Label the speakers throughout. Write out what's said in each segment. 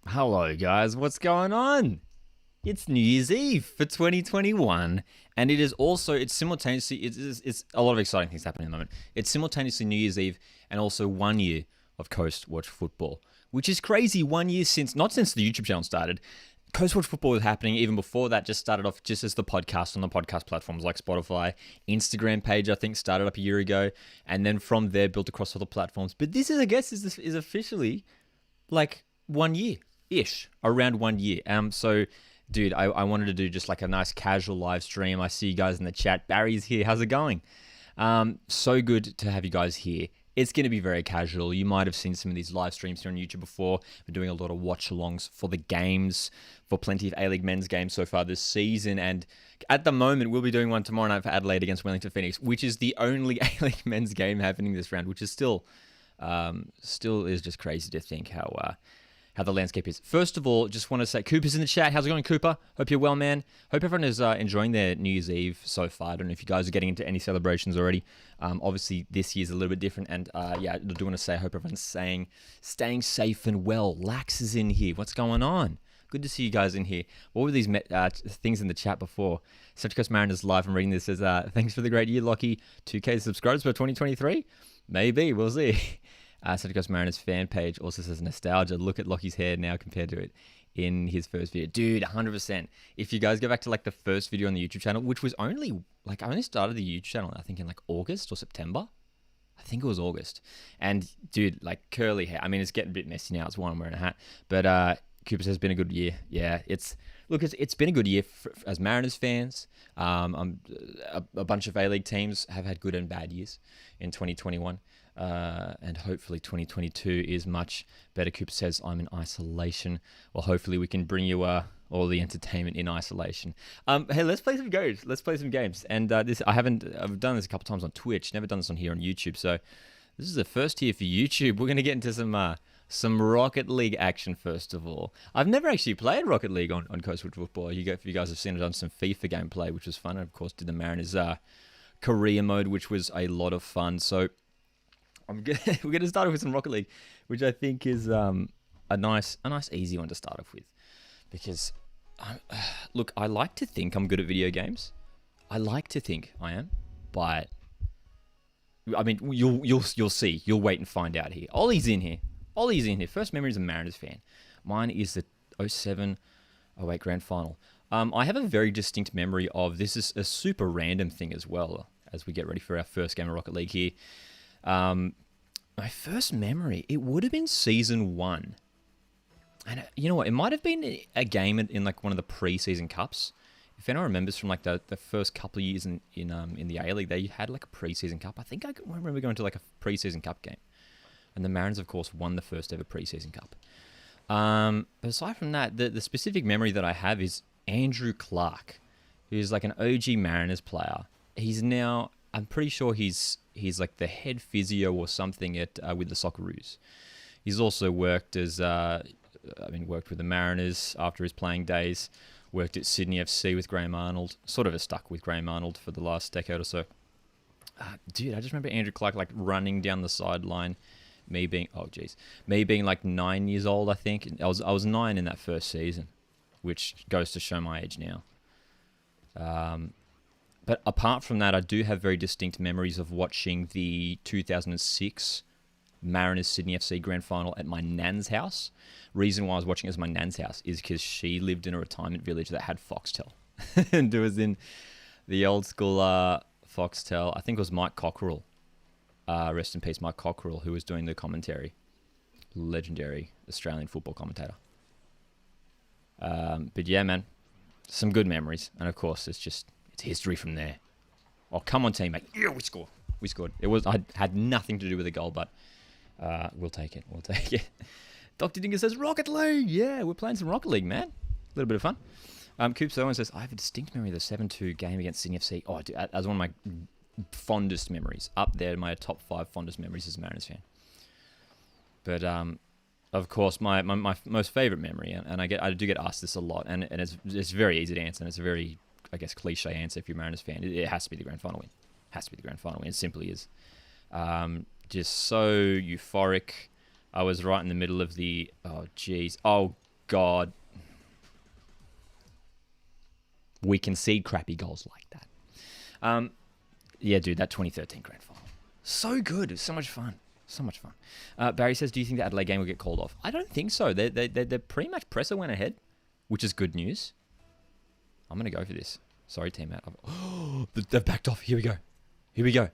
Speaker 1: Hello, guys. What's going on? It's New Year's Eve for 2021, and it is also it's simultaneously it's a lot of exciting things happening at the moment. It's simultaneously New Year's Eve and also 1 year of Coast Watch Football, which is crazy. 1 year since not since the YouTube channel started. Coast Watch Football was happening even before that. Just started off just as the podcast on the podcast platforms like Spotify, Instagram page. I think started up a year ago, and then from there built across all the platforms. But this is, I guess, is officially like 1 year ish, around 1 year. So, dude, I wanted to do just like a nice casual live stream. I see you guys in the chat. Barry's here. How's it going? So good to have you guys here. It's going to be very casual. You might have seen some of these live streams here on YouTube before. We're doing a lot of watch-alongs for the games, for plenty of A-League men's games so far this season. And at the moment, we'll be doing one tomorrow night for Adelaide against Wellington Phoenix, which is the only A-League men's game happening this round, which is still is just crazy to think how the landscape is. First of all, just want to say, Cooper's in the chat. How's it going, Cooper? Hope you're well, man. Hope everyone is enjoying their New Year's Eve so far. I don't know if you guys are getting into any celebrations already. Obviously, this year's a little bit different. And yeah, I do want to say, I hope everyone's staying safe and well. Lax is in here. What's going on? Good to see you guys in here. What were these things in the chat before? Central Coast Mariners live. I'm reading this as, thanks for the great year, Lockie. 2K subscribers for 2023? Maybe. We'll see. Central Coast Mariners fan page also says nostalgia. Look at Lockie's hair now compared to it in his first video. Dude, 100%. If you guys go back to like the first video on the YouTube channel, which was only like, I only started the YouTube channel, I think in like August or September. I think it was August. And dude, like curly hair. I mean, it's getting a bit messy now. It's why I'm wearing a hat. But Cooper says it's been a good year. Yeah, it's been a good year as Mariners fans. A bunch of A-League teams have had good and bad years in 2021. And hopefully 2022 is much better. Cooper says, I'm in isolation. Well, hopefully we can bring you all the entertainment in isolation. Hey, let's play some games. And I've done this a couple times on Twitch. Never done this on here on YouTube. So this is the first here for YouTube. We're going to get into some Rocket League action first of all. I've never actually played Rocket League on Coastwood Football. If you guys have seen it, I've done some FIFA gameplay, which was fun. And of course, did the Mariners career mode, which was a lot of fun. So we're going to start off with some Rocket League, which I think is a nice easy one to start off with, because look, I like to think I'm good at video games. I like to think I am, but I mean, you'll see. You'll wait and find out here. Ollie's in here. First memory as a Mariners fan. Mine is the 07-08 Grand Final. I have a very distinct memory of this. Is a super random thing as well, as we get ready for our first game of Rocket League here. My first memory, it would have been season 1. And you know what? It might have been a game in like one of the pre-season cups. If anyone remembers from like the first couple of years in the A-League, they had like a pre-season cup. I think I remember going to like a pre-season cup game. And the Mariners, of course, won the first ever pre-season cup. But aside from that, the specific memory that I have is Andrew Clark, who's like an OG Mariners player. He's now, I'm pretty sure he's like the head physio or something at with the Socceroos. He's also worked as, worked with the Mariners after his playing days. Worked at Sydney FC with Graham Arnold. Sort of has stuck with Graham Arnold for the last decade or so. Dude, I just remember Andrew Clark like running down the sideline. Me being like 9 years old, I think. I was 9 in that first season, which goes to show my age now. But apart from that, I do have very distinct memories of watching the 2006 Mariners Sydney FC Grand Final at my nan's house. Reason why I was watching it as my nan's house is because she lived in a retirement village that had Foxtel. And it was in the old school Foxtel. I think it was Mike Cockerell. Rest in peace, Mike Cockerell, who was doing the commentary. Legendary Australian football commentator. But yeah, man, some good memories. And of course, it's history from there. Oh, come on, teammate. Yeah, we scored. I had nothing to do with the goal, but we'll take it. Dr. Dinger says, Rocket League. Yeah, we're playing some Rocket League, man. A little bit of fun. Coop Someone says, I have a distinct memory of the 7-2 game against Sydney FC. Oh, dude, as one of my fondest memories. Up there, my top 5 fondest memories as a Mariners fan. But of course, my most favorite memory, and I do get asked this a lot, and it's very easy to answer, and it's a very, I guess, cliche answer if you're a Mariners fan. It has to be the grand final win. It simply is. Just so euphoric. I was right in the middle of the, oh, geez. Oh, God. We concede crappy goals like that. Yeah, dude, that 2013 grand final. So good. It was so much fun. So much fun. Barry says, do you think the Adelaide game will get called off? I don't think so. They're pretty much presser went ahead, which is good news. I'm going to go for this. Sorry, teammate. Oh, they've backed off. Here we go. Here we go.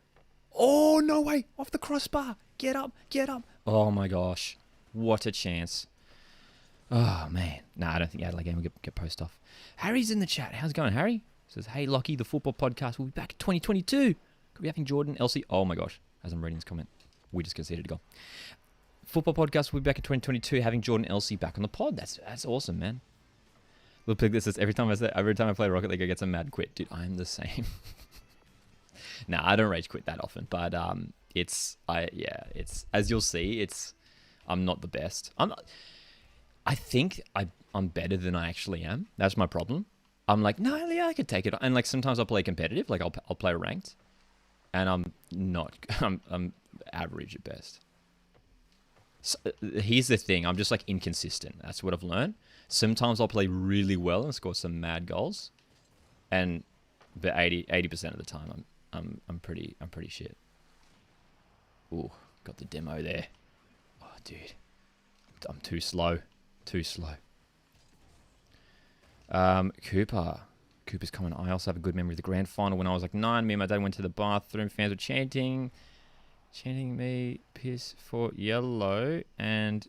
Speaker 1: Oh, no way. Off the crossbar. Get up. Get up. Oh, my gosh. What a chance. Oh, man. Nah, I don't think the Adelaide game will get post off. Harry's in the chat. How's it going, Harry? Says, hey, Lockie, the football podcast will be back in 2022. Could be having Jordan, Elsie. Oh, my gosh. As I'm reading this comment, we just conceded a goal. Football podcast will be back in 2022, having Jordan, Elsie back on the pod. That's awesome, man. Little Pig, this is every time I play Rocket League, I get some mad quit. Dude, I'm the same. Nah, I don't rage quit that often, but it's as you'll see, I'm not the best. I think I'm better than I actually am. That's my problem. I'm like, no, yeah, I could take it. And like sometimes I'll play competitive, like I'll play ranked, and I'm not. I'm average at best. So, here's the thing. I'm just like inconsistent. That's what I've learned. Sometimes I'll play really well and score some mad goals, but 80% of the time I'm pretty shit. Ooh, got the demo there. Oh, dude, I'm too slow. Too slow. Cooper's coming. I also have a good memory of the grand final when I was like 9. Me and my dad went to the bathroom. Fans were chanting me piss for yellow, and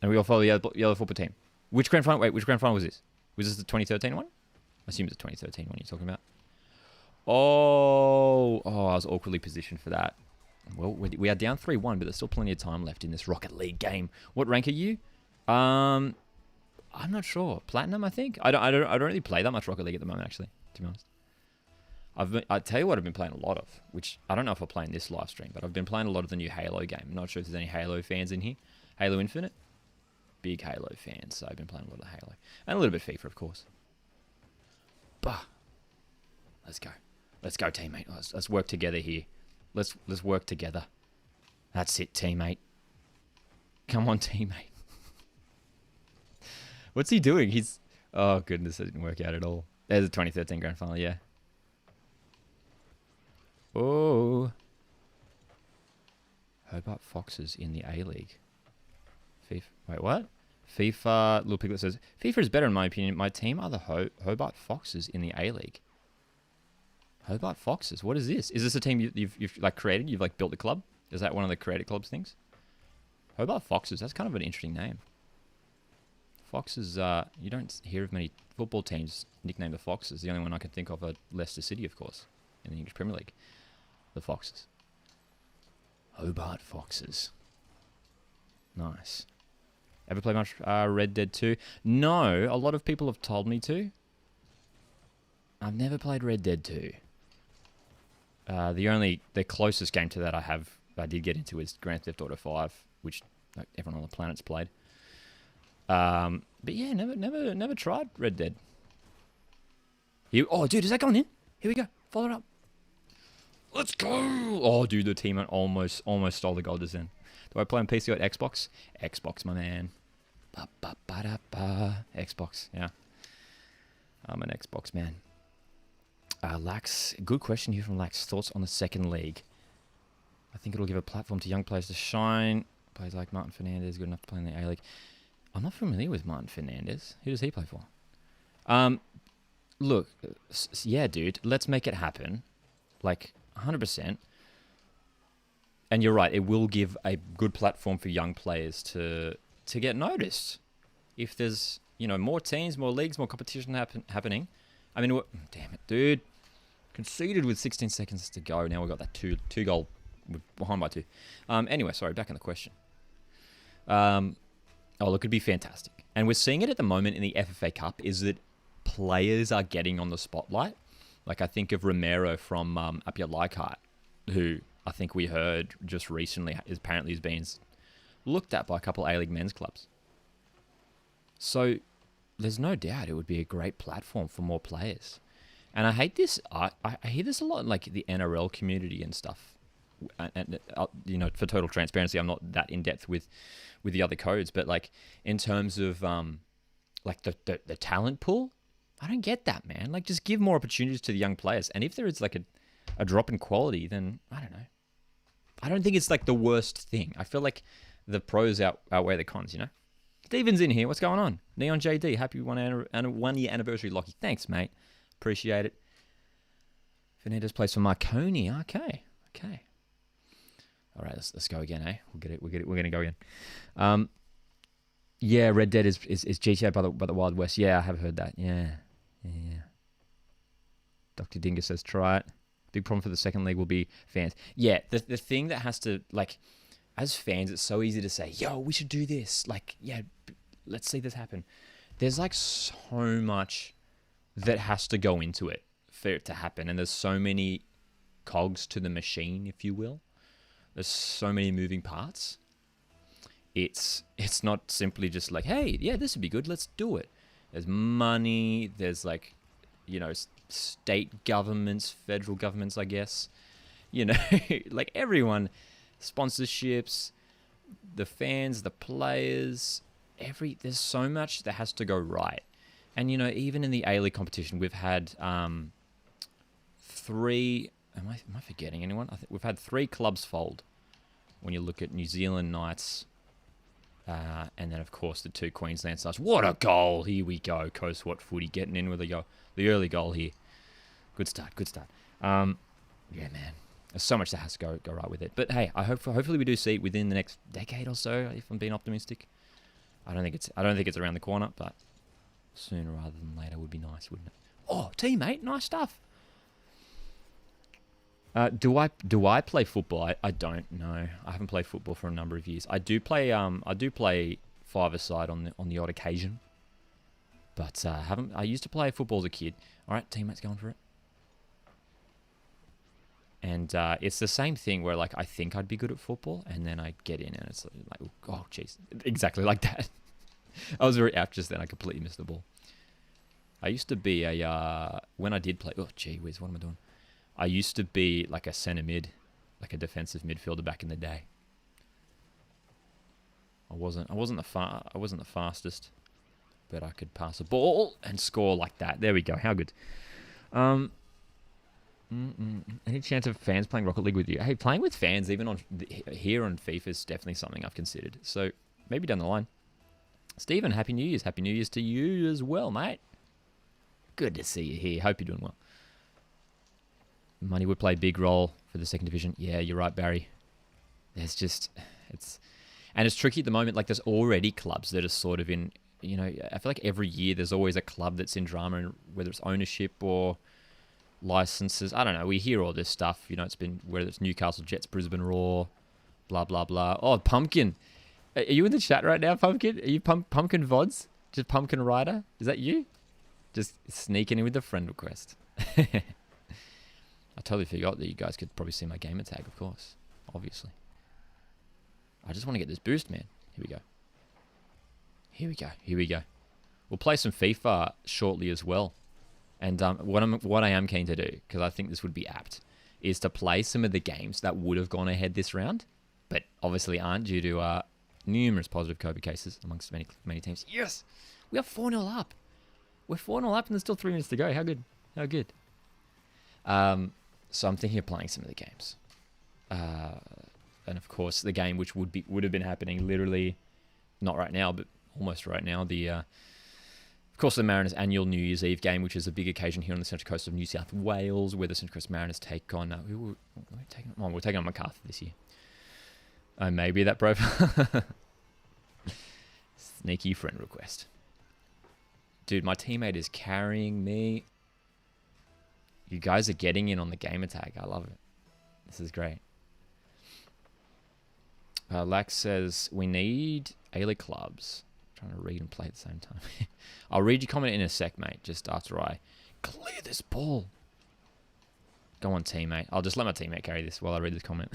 Speaker 1: we all follow the yellow football team. Which grand final? Wait, which grand final was this? Was this the 2013 one? I assume it's the 2013 one you're talking about. Oh, I was awkwardly positioned for that. Well, we are down 3-1, but there's still plenty of time left in this Rocket League game. What rank are you? I'm not sure. Platinum, I think. I don't really play that much Rocket League at the moment, actually, to be honest. I tell you what I've been playing a lot of, which I don't know if I'll play in this live stream, but I've been playing a lot of the new Halo game. I'm not sure if there's any Halo fans in here. Halo Infinite. Big Halo fans, so I've been playing a lot of Halo. And a little bit of FIFA, of course. Bah. Let's go. Let's go, teammate. Let's work together here. Let's work together. That's it, teammate. Come on, teammate. What's he doing? Oh, goodness, that didn't work out at all. There's a 2013 grand final, yeah. Oh. Hobart Foxes in the A-League. FIFA. Wait, what? FIFA. Little Piglet says, FIFA is better in my opinion. My team are the Hobart Foxes in the A-League. Hobart Foxes? What is this? Is this a team you've like created? You've like built the club? Is that one of the created clubs things? Hobart Foxes. That's kind of an interesting name. Foxes, you don't hear of many football teams nicknamed the Foxes. The only one I can think of are Leicester City, of course, in the English Premier League. The Foxes. Hobart Foxes. Nice. Ever play much Red Dead 2? No, a lot of people have told me to. I've never played Red Dead 2. The closest game to that I did get into is Grand Theft Auto 5, which like, everyone on the planet's played. But yeah, never tried Red Dead. Oh, dude, is that going in? Here we go. Follow it up. Let's go. Oh, dude, the team almost stole the goal just then. Do I play on PC or Xbox? Xbox, my man. Xbox, yeah. I'm an Xbox man. Lax, good question here from Lax. Thoughts on the second league? I think it'll give a platform to young players to shine. Players like Martin Fernandez, good enough to play in the A-League. I'm not familiar with Martin Fernandez. Who does he play for? Look, yeah, dude, let's make it happen. Like, 100%. And you're right, it will give a good platform for young players to get noticed. If there's, more teams, more leagues, more competition happening. I mean, damn it, dude. Conceded with 16 seconds to go. Now we've got that two goal. We're behind by 2. Anyway, sorry, back on the question. Look, it'd be fantastic. And we're seeing it at the moment in the FFA Cup, is that players are getting on the spotlight. Like, I think of Romero from Apia Leichhardt, who I think we heard just recently apparently is being looked at by a couple A-League men's clubs. So there's no doubt it would be a great platform for more players. And I hate this. I hear this a lot in like the NRL community and stuff. and for total transparency, I'm not that in depth with the other codes, but like in terms of like the talent pool, I don't get that, man. Like, just give more opportunities to the young players, and if there is like a drop in quality, then I don't know. I don't think it's like the worst thing. I feel like the pros outweigh the cons, you know? Steven's in here. What's going on? Neon JD, happy 1 year anniversary, Lockie. Thanks, mate. Appreciate it. Fernandez plays for Marconi. Okay. All right, let's go again, eh? We'll get it. We're gonna go again. Yeah, Red Dead is GTA by the Wild West. Yeah, I have heard that. Yeah. Dr. Dingus says try it. Big problem for the second league will be fans. Yeah, the thing that has to, like, as fans, it's so easy to say, yo, we should do this. Like, yeah, let's see this happen. There's like so much that has to go into it for it to happen. And there's so many cogs to the machine, if you will. There's so many moving parts. It's not simply just like, hey, yeah, this would be good. Let's do it. There's money. There's like, state governments, federal governments, I guess. Like everyone, sponsorships, the fans, the players, there's so much that has to go right. And, even in the A-League competition, we've had 3... Am I forgetting anyone? I think we've had 3 clubs fold. When you look at New Zealand Knights, and then, of course, the 2 Queensland Stars. What a goal! Here we go. Coast What Footy getting in with the early goal here. Good start. Yeah, man. There's so much that has to go right with it. But hey, hopefully we do see it within the next decade or so, if I'm being optimistic. I don't think it's around the corner, but sooner rather than later would be nice, wouldn't it? Oh, teammate, nice stuff. Do I play football? I don't know. I haven't played football for a number of years. I do play five-a-side on the odd occasion, but haven't. I used to play football as a kid. All right, teammates going for it, and it's the same thing where like I think I'd be good at football, and then I get in and it's like, oh jeez, exactly like that. I was very apt just then. I completely missed the ball. I used to be when I did play. Oh gee whiz, what am I doing? I used to be like a centre mid, like a defensive midfielder back in the day. I wasn't the fastest, but I could pass a ball and score like that. There we go. How good. Any chance of fans playing Rocket League with you? Hey, playing with fans even here on FIFA is definitely something I've considered. So maybe down the line. Stephen, Happy New Year's. Happy New Year's to you as well, mate. Good to see you here. Hope you're doing well. Money would play a big role for the second division. Yeah, you're right, Barry. There's just, it's tricky at the moment. Like, there's already clubs that are sort of in, I feel like every year there's always a club that's in drama, whether it's ownership or licenses. I don't know. We hear all this stuff. It's been, whether it's Newcastle, Jets, Brisbane Roar, blah, blah, blah. Oh, Pumpkin. Are you in the chat right now, Pumpkin? Are you Pumpkin VODs? Just Pumpkin Rider? Is that you? Just sneaking in with the friend request. I totally forgot that you guys could probably see my gamer tag, of course. Obviously. I just want to get this boost, man. Here we go. We'll play some FIFA shortly as well. And what I am keen to do, because I think this would be apt, is to play some of the games that would have gone ahead this round, but obviously aren't due to numerous positive COVID cases amongst many teams. Yes! We are 4-0 up. We're 4-0 up and there's still 3 minutes to go. How good? So I'm thinking of playing some of the games. And of course, the game which would have been happening literally, not right now, but almost right now, of course, the Mariners' annual New Year's Eve game, which is a big occasion here on the central coast of New South Wales, where the Central Coast Mariners take on... we're taking on MacArthur this year. Maybe that profile. Sneaky friend request. Dude, my teammate is carrying me. You guys are getting in on the gamer tag. I love it. This is great. Lax says, we need A-League clubs. I'm trying to read and play at the same time. I'll read your comment in a sec, mate, just after I clear this ball. Go on, teammate. I'll just let my teammate carry this while I read this comment.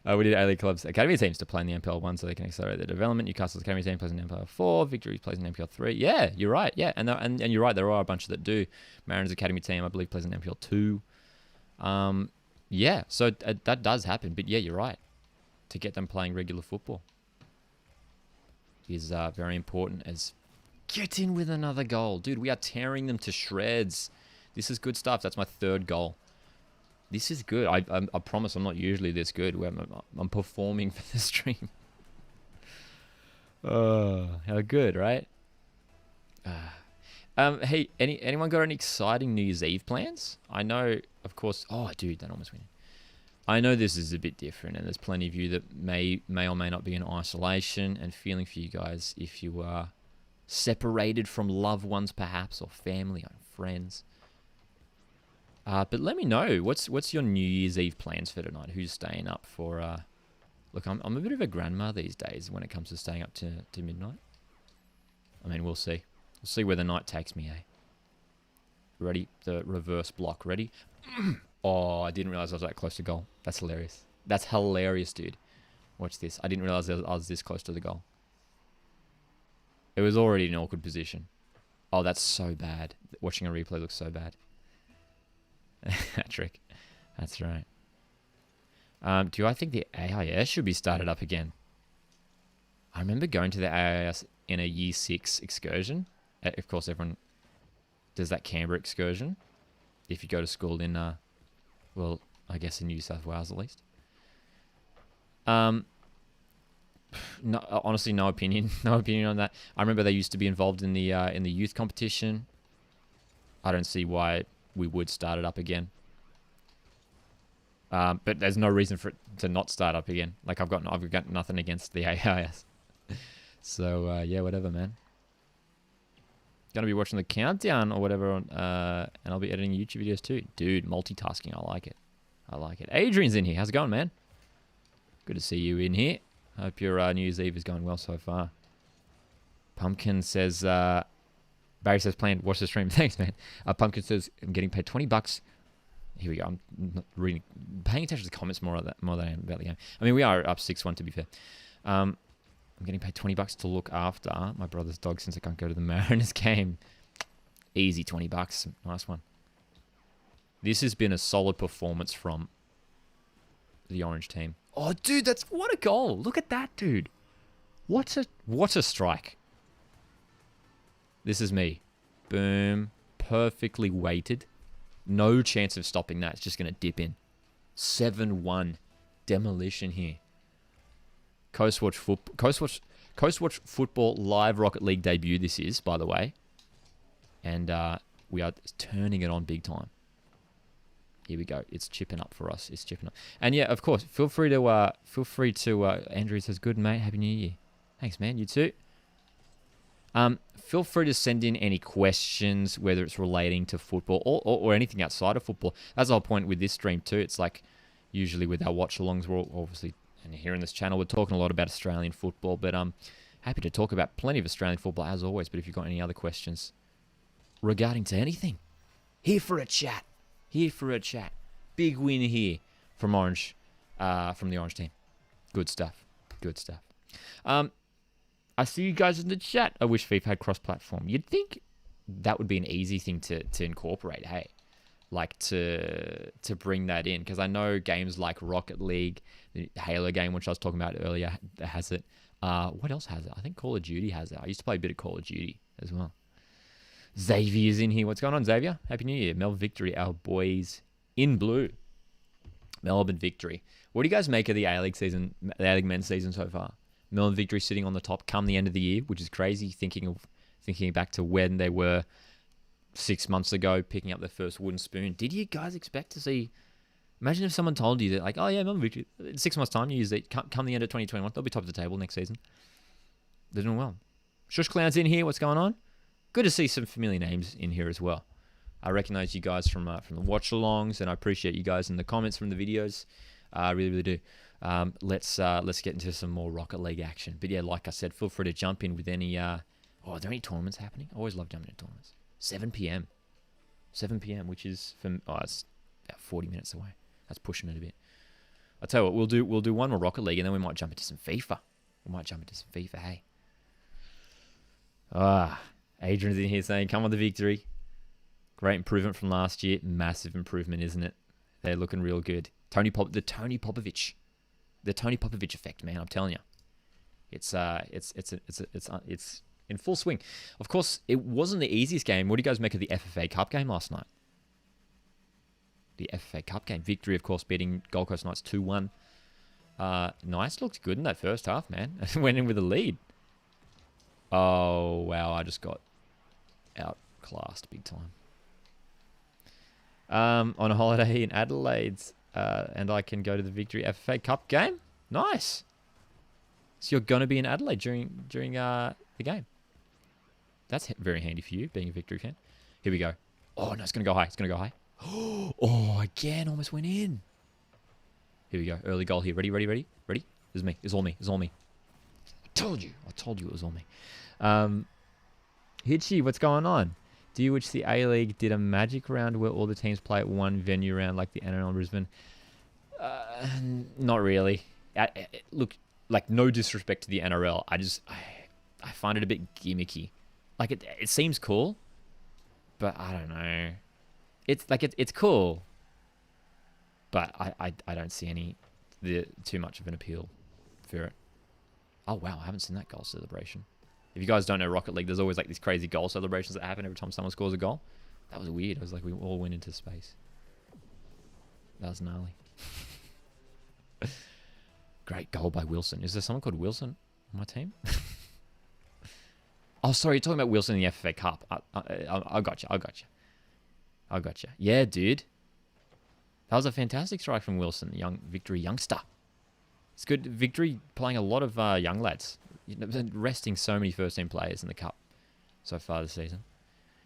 Speaker 1: We need A-League clubs, academy teams to play in the NPL 1 so they can accelerate their development. Newcastle's academy team plays in NPL 4. Victory plays in NPL 3. Yeah, you're right. Yeah, and you're right. There are a bunch that do. Mariners academy team, I believe, plays in NPL 2. Yeah, so that does happen. But yeah, you're right. To get them playing regular football is very important. As get in with another goal. Dude, we are tearing them to shreds. This is good stuff. That's my third goal. This is good. I promise I'm not usually this good. I'm performing for the stream. How good, right? Hey, anyone got any exciting New Year's Eve plans? I know, of course. Oh, dude, that almost went in. I know this is a bit different, and there's plenty of you that may or may not be in isolation, and feeling for you guys if you are separated from loved ones, perhaps, or family or friends. But let me know, what's your New Year's Eve plans for tonight? Who's staying up for... Look, I'm a bit of a grandma these days when it comes to staying up to midnight. I mean, we'll see. We'll see where the night takes me, eh? Ready? The reverse block. Ready? Oh, I didn't realize I was that close to goal. That's hilarious. That's hilarious, dude. Watch this. I didn't realize I was this close to the goal. It was already in an awkward position. Oh, that's so bad. Watching a replay looks so bad. That trick. That's right. Do I think the AIS should be started up again? I remember going to the AIS in a Year 6 excursion. Of course, everyone does that Canberra excursion. If you go to school in, well, I guess in New South Wales at least. No, honestly, no opinion. No opinion on that. I remember they used to be involved in the youth competition. I don't see why we would start it up again. But there's no reason for it to not start up again. Like I've got nothing against the AIS. So yeah, whatever, man. Gonna be watching the countdown or whatever, and I'll be editing YouTube videos too. Dude, multitasking, I like it. I like it. Adrian's in here. How's it going, man? Good to see you in here. Hope your New Year's Eve is going well so far. Pumpkin says, Barry says, planned, watch the stream. Thanks, man. Pumpkin says, I'm getting paid $20. Here we go. I'm not reading, paying attention to the comments more than I am about the game. I mean, we are up 6-1 to be fair. I'm getting paid $20 to look after my brother's dog since I can't go to the Mariners game. Easy $20. Nice one. This has been a solid performance from the Orange team. Oh, dude, what a goal. Look at that, dude. What a strike. This is me. Boom. Perfectly weighted. No chance of stopping that. It's just going to dip in. 7-1. Demolition here. Coastwatch Football Live Rocket League debut this is, by the way. And we are turning it on big time. Here we go. It's chipping up for us. It's chipping up. And yeah, of course, feel free to Andrew says, good, mate. Happy New Year. Thanks, man. You too. Feel free to send in any questions, whether it's relating to football or anything outside of football. That's the whole point with this stream too. It's like usually with our watch-alongs, we're obviously, and here in this channel, we're talking a lot about Australian football, but I'm happy to talk about plenty of Australian football as always. But if you've got any other questions regarding to anything, here for a chat. Here for a chat. Big win here from Orange, from the Orange team. Good stuff. Good stuff. I see you guys in the chat. I wish FIFA had cross-platform. You'd think that would be an easy thing to incorporate, hey? Like to bring that in. Because I know games like Rocket League, the Halo game, which I was talking about earlier, has it. What else has it? I think Call of Duty has it. I used to play a bit of Call of Duty as well. Xavier's in here. What's going on, Xavier? Happy New Year. Melbourne victory. Our boys in blue. Melbourne victory. What do you guys make of the A-League season, the A-League men's season so far? Melbourne victory sitting on the top come the end of the year, which is crazy, thinking back to when they were 6 months ago, picking up their first wooden spoon. Did you guys expect to see... Imagine if someone told you that, like, oh yeah, Melbourne victory, in 6 months' time, you use it, come the end of 2021, they'll be top of the table next season. They're doing well. Shush Clown's in here. What's going on? Good to see some familiar names in here as well. I recognize you guys from the watch-alongs, and I appreciate you guys in the comments from the videos. I really, really do. Let's get into some more Rocket League action. But yeah, like I said, feel free to jump in with any... are there any tournaments happening? I always love jumping into tournaments. 7 p.m. 7 p.m., which is... it's about 40 minutes away. That's pushing it a bit. I'll tell you what, we'll do one more Rocket League, and then we might jump into some FIFA. Hey. Adrian's in here saying, come on the victory. Great improvement from last year. Massive improvement, isn't it? They're looking real good. The Tony Popovich effect, man. I'm telling you, it's in full swing. Of course, it wasn't the easiest game. What do you guys make of the FFA Cup game last night? The FFA Cup game victory, of course, beating Gold Coast Knights 2-1. Nice, looked good in that first half, man. Went in with a lead. Oh wow, I just got outclassed big time. On a holiday in Adelaide, and I can go to the Victory FFA Cup game. Nice. So you're going to be in Adelaide during the game. That's very handy for you, being a Victory fan. Here we go. Oh no, it's going to go high. It's going to go high. Oh, again, almost went in. Here we go. Early goal here. Ready? This is me. It's all me. I told you it was all me. Hitchy, what's going on? Do you wish the A-League did a magic round where all the teams play at one venue round like the NRL in Brisbane? Not really. Look, like, no disrespect to the NRL. I find it a bit gimmicky. Like, it seems cool, but I don't know. It's cool, but I don't see too much of an appeal for it. Oh wow, I haven't seen that goal celebration. If you guys don't know Rocket League, there's always like these crazy goal celebrations that happen every time someone scores a goal. That was weird. It was like we all went into space. That was gnarly. Great goal by Wilson. Is there someone called Wilson on my team? Oh, sorry, you're talking about Wilson in the FFA Cup. I got you. Yeah, dude. That was a fantastic strike from Wilson, young Victory youngster. It's good. Victory playing a lot of young lads. Resting so many first-team players in the Cup so far this season.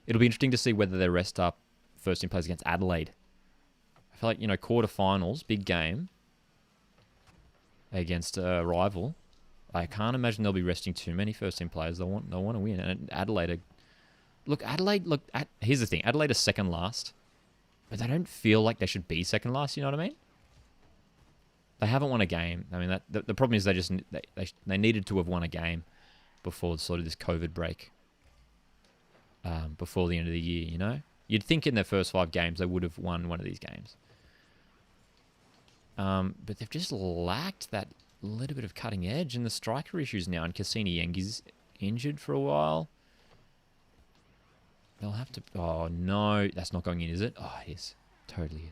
Speaker 1: It'll be interesting to see whether they rest up first-team players against Adelaide. I feel like, quarterfinals, big game against a rival. I can't imagine they'll be resting too many first-team players. They'll want to win. And Adelaide, here's the thing. Adelaide are second last, but they don't feel like they should be second last. You know what I mean? They haven't won a game. I mean, the problem is they needed to have won a game before sort of this COVID break. Before the end of the year, you'd think in their first 5 games they would have won one of these games. But they've just lacked that little bit of cutting edge, and the striker issues now. And Cassini Yengi's injured for a while. They'll have to. Oh no, that's not going in, is it? Oh, it is. Totally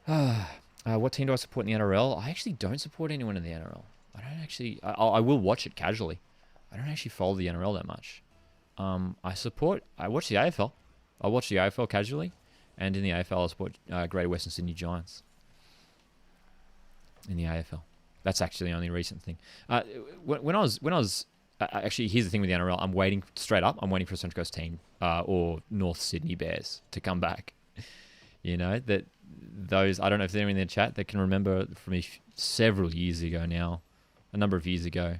Speaker 1: is. What team do I support in the NRL? I actually don't support anyone in the NRL. I don't actually... I will watch it casually. I don't actually follow the NRL that much. I watch the AFL. I watch the AFL casually. And in the AFL, I support Greater Western Sydney Giants. In the AFL. That's actually the only recent thing. When I was... actually, here's the thing with the NRL. I'm waiting for a Central Coast team or North Sydney Bears to come back. Those, I don't know if they're in their chat, they can remember from me several years ago now, a number of years ago,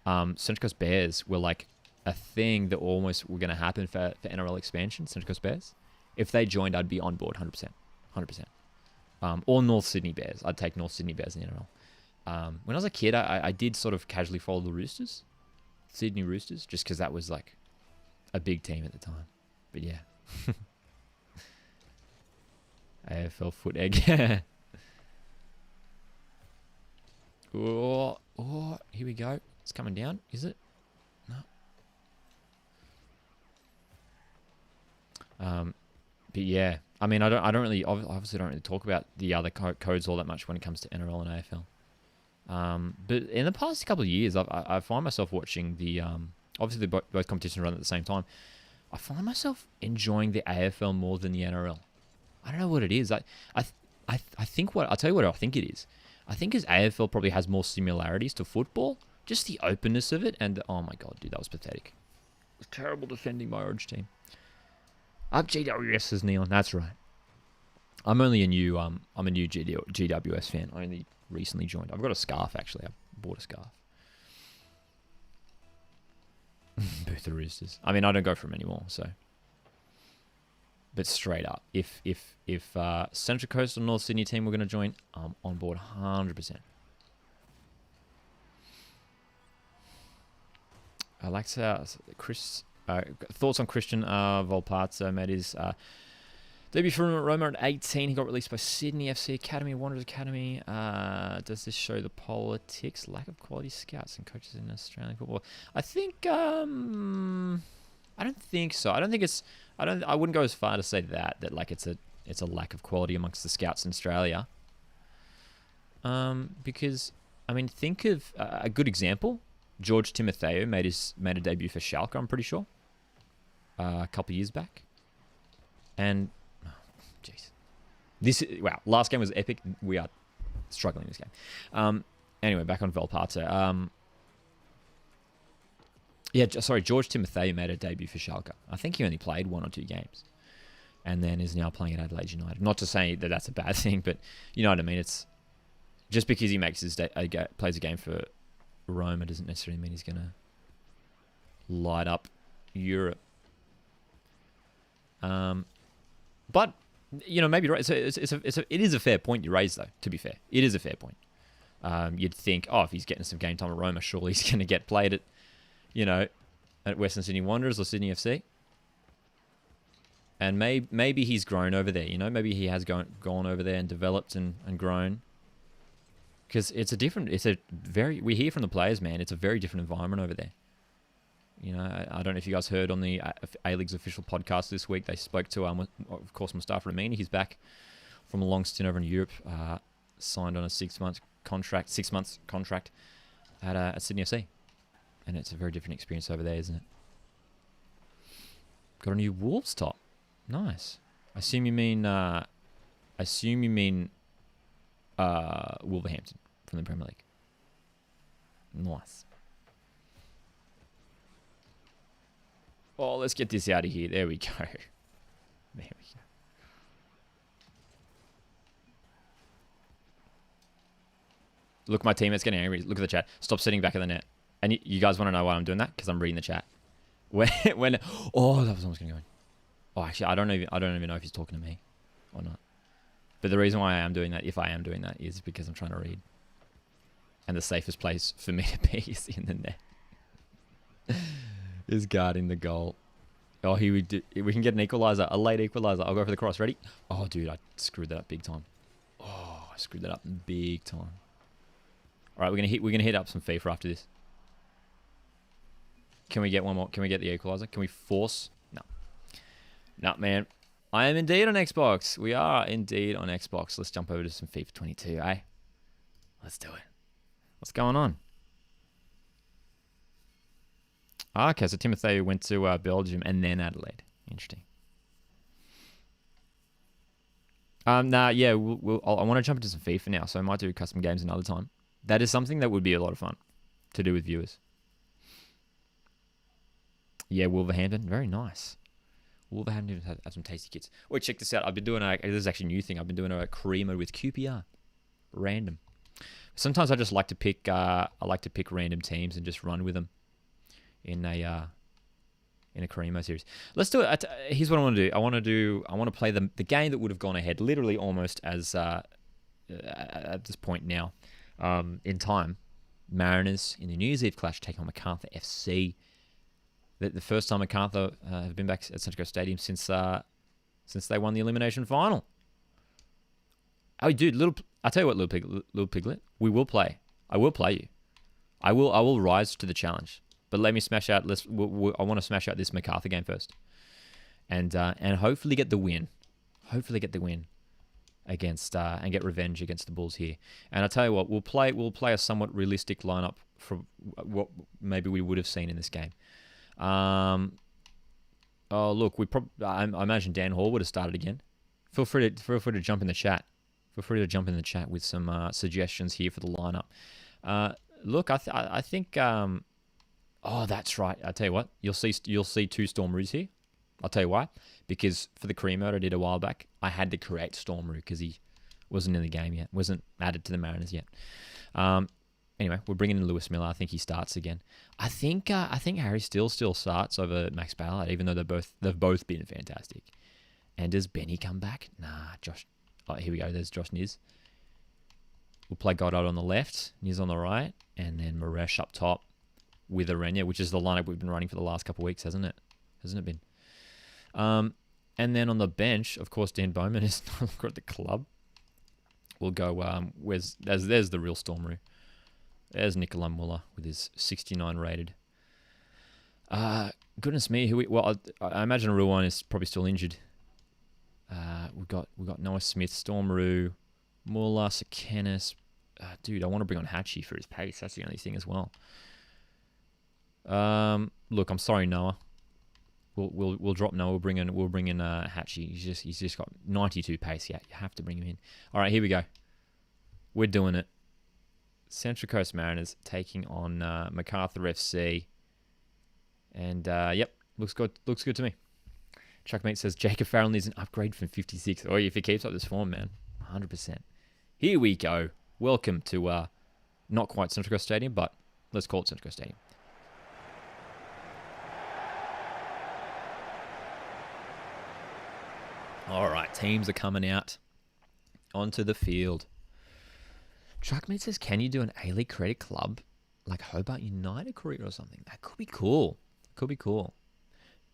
Speaker 1: Central Coast Bears were like a thing that almost were going to happen for NRL expansion, Central Coast Bears. If they joined, I'd be on board 100%. Or North Sydney Bears. I'd take North Sydney Bears in the NRL. When I was a kid, I did sort of casually follow the Roosters, Sydney Roosters, just because that was like a big team at the time. But yeah. AFL foot egg. Oh, here we go. It's coming down, is it? No. But yeah, I mean, I don't really, obviously don't really talk about the other codes all that much when it comes to NRL and AFL. But in the past couple of years, I find myself watching the, obviously both competitions run at the same time. I find myself enjoying the AFL more than the NRL. I don't know what it is. I think I'll tell you what I think it is. I think as AFL probably has more similarities to football, just the openness of it, and oh my god, dude, that was pathetic. It was terrible defending my Orange team. Up GWS, says Neon. That's right. I'm a new GWS fan. I only recently joined. I've got a scarf actually. I bought a scarf. Booth the Roosters. I mean, I don't go for them anymore, so. But straight up, if Central Coast or North Sydney team were going to join, I'm on board 100%. Alexa, Chris, thoughts on Christian Volpazzo, mate, is Debut for Roma at 18. He got released by Sydney FC Academy, Wanderers Academy. Does this show the politics? Lack of quality scouts and coaches in Australian football. I think. I don't think so. I don't think it's. I wouldn't go as far to say that like it's a lack of quality amongst the scouts in Australia. Because I mean, think of a good example. George Timotheo made a debut for Schalke. I'm pretty sure. A couple of years back, and. Jeez. Wow, last game was epic. We are struggling this game. Anyway, back on Volpato. George Timotheo made a debut for Schalke. I think he only played 1 or 2 games. And then is now playing at Adelaide United. Not to say that that's a bad thing, but you know what I mean? It's just because he makes plays a game for Roma doesn't necessarily mean he's going to light up Europe. But you know, maybe right. It is a fair point you raise, though. To be fair, it is a fair point. You'd think, if he's getting some game time at Roma, surely he's going to get played at, you know, at Western Sydney Wanderers or Sydney FC. And maybe he's grown over there. You know, maybe he has gone over there and developed and grown. Because we hear from the players, man. It's a very different environment over there. You know, I don't know if you guys heard on the A-League's official podcast this week. They spoke to, of course, Mustafa Amini. He's back from a long stint over in Europe, signed on a 6-month contract at Sydney FC. And it's a very different experience over there, isn't it? Got a new Wolves top. Nice. I assume you mean Wolverhampton from the Premier League. Nice. Oh, let's get this out of here. There we go. There we go. Look, my teammate's getting angry. Look at the chat. Stop sitting back at the net. And you guys want to know why I'm doing that? Because I'm reading the chat. That was almost going to go in. Oh, actually, I don't even know if he's talking to me or not. But the reason why I am doing that, if I am doing that, is because I'm trying to read. And the safest place for me to be is in the net. Is guarding the goal. Oh, we can get an equalizer, a late equalizer. I'll go for the cross. Ready? Oh, dude, I screwed that up big time. Oh, I screwed that up big time. All right, we're gonna hit up some FIFA after this. Can we get one more? Can we get the equalizer? Can we force? No, man. I am indeed on Xbox. We are indeed on Xbox. Let's jump over to some FIFA 22, eh? Let's do it. What's going on? Okay, so Timotheo went to Belgium and then Adelaide. Interesting. I want to jump into some FIFA now, so I might do custom games another time. That is something that would be a lot of fun to do with viewers. Yeah, Wolverhampton, very nice. Wolverhampton have some tasty kits. Wait, check this out. I've been doing this is actually a new thing. I've been doing a creamer with QPR. Random. Sometimes I just like to pick. I like to pick random teams and just run with them. In a Karimo series. Let's do it. Here's what I want to do. I want to play the game that would have gone ahead literally almost as at this point now in time. Mariners in the New Year's Eve clash taking on Macarthur FC. The first time Macarthur have been back at Central Coast Stadium since they won the elimination final. Oh, dude, I tell you what, little piglet, we will play. I will play you. I will rise to the challenge. But let me smash out. I want to smash out this MacArthur game first, and hopefully get the win. Hopefully get the win against and get revenge against the Bulls here. And I tell you what, we'll play a somewhat realistic lineup for what maybe we would have seen in this game. Oh look, I imagine Dan Hall would have started again. Feel free to jump in the chat. Feel free to jump in the chat with some suggestions here for the lineup. Look, I think. Oh, that's right. I'll tell you what. You'll see 2 Stormaroos here. I'll tell you why. Because for the cream mode I did a while back, I had to create Stormaroo because he wasn't in the game yet. Wasn't added to the Mariners yet. Anyway, we're bringing in Lewis Miller. I think he starts again. I think Harry still starts over Max Ballard, even though they've both been fantastic. And does Benny come back? Nah, Josh. Oh, here we go. There's Josh Niz. We'll play Goddard on the left, Niz on the right, and then Maresh up top. With Arenya, which is the lineup we've been running for the last couple of weeks, hasn't it? Hasn't it been? And then on the bench, of course, Dan Bowman is no longer at the club. We'll go, there's the real Stormaroo. There's Nicola Muller with his 69 rated. Goodness me, I imagine a real one is probably still injured. We've got Noah Smith, Stormaroo, Muller, Sekenis. Dude, I want to bring on Hatchie for his pace. That's the only thing as well. Look, I'm sorry, Noah. We'll drop Noah. We'll bring in Hatchie. He's just got 92 pace. Yeah, you have to bring him in. All right, here we go. We're doing it. Central Coast Mariners taking on MacArthur FC. And yep, looks good. Looks good to me. Chuckmate says Jacob Farrell needs an upgrade from 56. Oh, if he keeps up this form, man, 100%. Here we go. Welcome to not quite Central Coast Stadium, but let's call it Central Coast Stadium. All right, teams are coming out onto the field. Chuckmate says, can you do an A-League credit club like Hobart United career or something? That could be cool. Could be cool.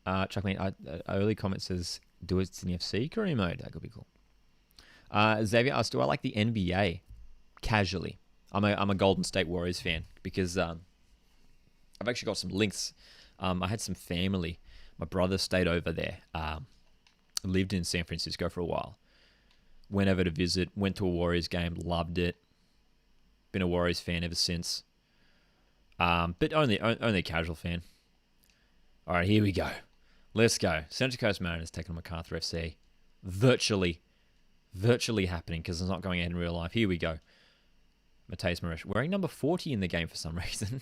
Speaker 1: Chuckmate, early comment says, do it in the FC career mode. That could be cool. Xavier asked, do I like the NBA? Casually. I'm a Golden State Warriors fan because I've actually got some links. I had some family. My brother stayed over there. Lived in San Francisco for a while. Went over to visit. Went to a Warriors game. Loved it. Been a Warriors fan ever since. But only a casual fan. All right, here we go. Let's go. Central Coast Mariners taking on MacArthur FC. Virtually happening because it's not going ahead in real life. Here we go. Mateus Maresh wearing number 40 in the game for some reason.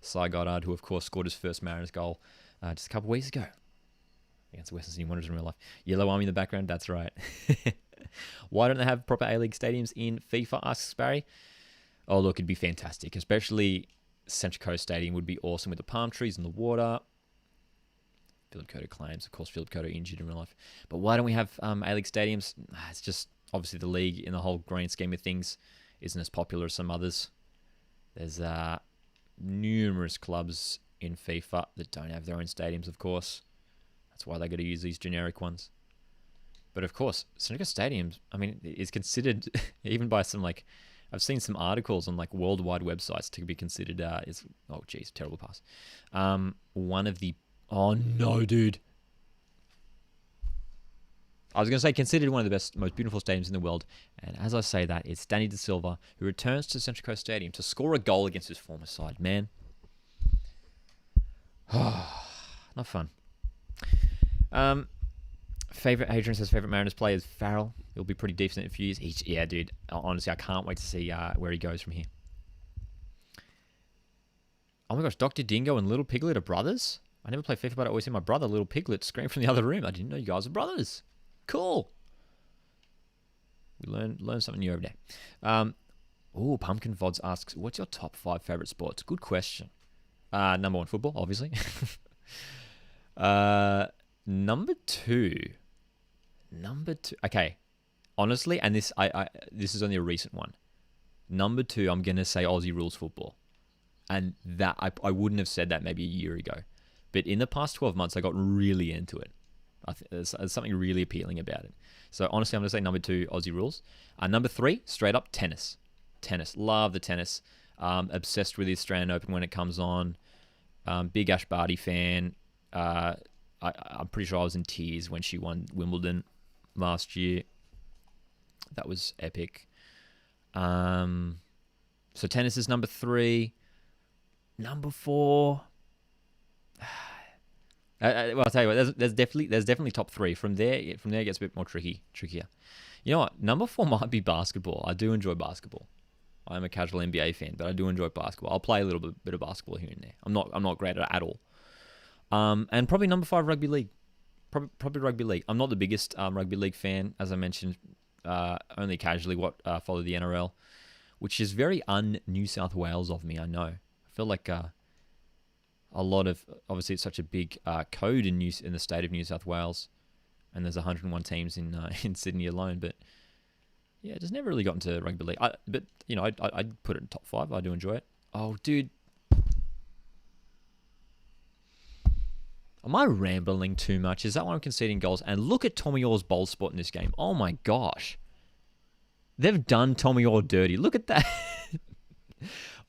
Speaker 1: Cy Goddard, who of course scored his first Mariners goal just a couple weeks ago against Western Sydney Wanderers in real life. Yellow Army in the background, that's right. Why don't they have proper A-League stadiums in FIFA, asks Barry. Oh, look, it'd be fantastic, especially Central Coast Stadium would be awesome with the palm trees and the water. Philip Koto claims, of course, Philip Koto injured in real life. But why don't we have A-League stadiums? It's just, obviously, the league in the whole grand scheme of things isn't as popular as some others. There's numerous clubs in FIFA that don't have their own stadiums, of course. That's why they got to use these generic ones. But of course, Central Coast Stadium, I mean, is considered, even by some, like, I've seen some articles on, like, worldwide websites to be considered, oh, geez, terrible pass. One of the, oh, no, dude. I was going to say considered one of the best, most beautiful stadiums in the world. And as I say that, it's Danny De Silva, who returns to Central Coast Stadium to score a goal against his former side. Man. Not fun. Adrian says favorite Mariners player is Farrell. He'll be pretty decent in a few years. Yeah, dude. Honestly, I can't wait to see where he goes from here. Oh my gosh, Dr. Dingo and Little Piglet are brothers? I never play FIFA, but I always hear my brother, Little Piglet, scream from the other room. I didn't know you guys are brothers. Cool. We learn something new every day. Pumpkin Vods asks, what's your top 5 favorite sports? Good question. Number 1, football, obviously. Number 2. Okay. Honestly, and this is only a recent one. Number 2, I'm going to say Aussie rules football. And that I wouldn't have said that maybe a year ago. But in the past 12 months, I got really into it. There's something really appealing about it. So honestly, I'm going to say number 2, Aussie rules. Number 3, straight up, tennis. Love the tennis. Obsessed with the Australian Open when it comes on. Big Ash Barty fan. I'm pretty sure I was in tears when she won Wimbledon last year. That was epic. So tennis is number 3. Number 4. Well, I'll tell you what. There's definitely top 3. From there, it gets a bit more trickier. You know what? Number 4 might be basketball. I do enjoy basketball. I'm a casual NBA fan, but I do enjoy basketball. I'll play a little bit of basketball here and there. I'm not great at it at all. And probably number 5, rugby league. Probably rugby league. I'm not the biggest rugby league fan, as I mentioned. Only casually follow the NRL, which is very un-New South Wales of me. I know. I feel like a lot of, obviously it's such a big code in the state of New South Wales, and there's 101 teams in Sydney alone. But yeah, just never really got into rugby league. But you know, I'd put it in top 5. I do enjoy it. Oh, dude. Am I rambling too much? Is that why I'm conceding goals? And look at Tommy Orr's bold spot in this game. Oh my gosh. They've done Tommy Orr dirty. Look at that.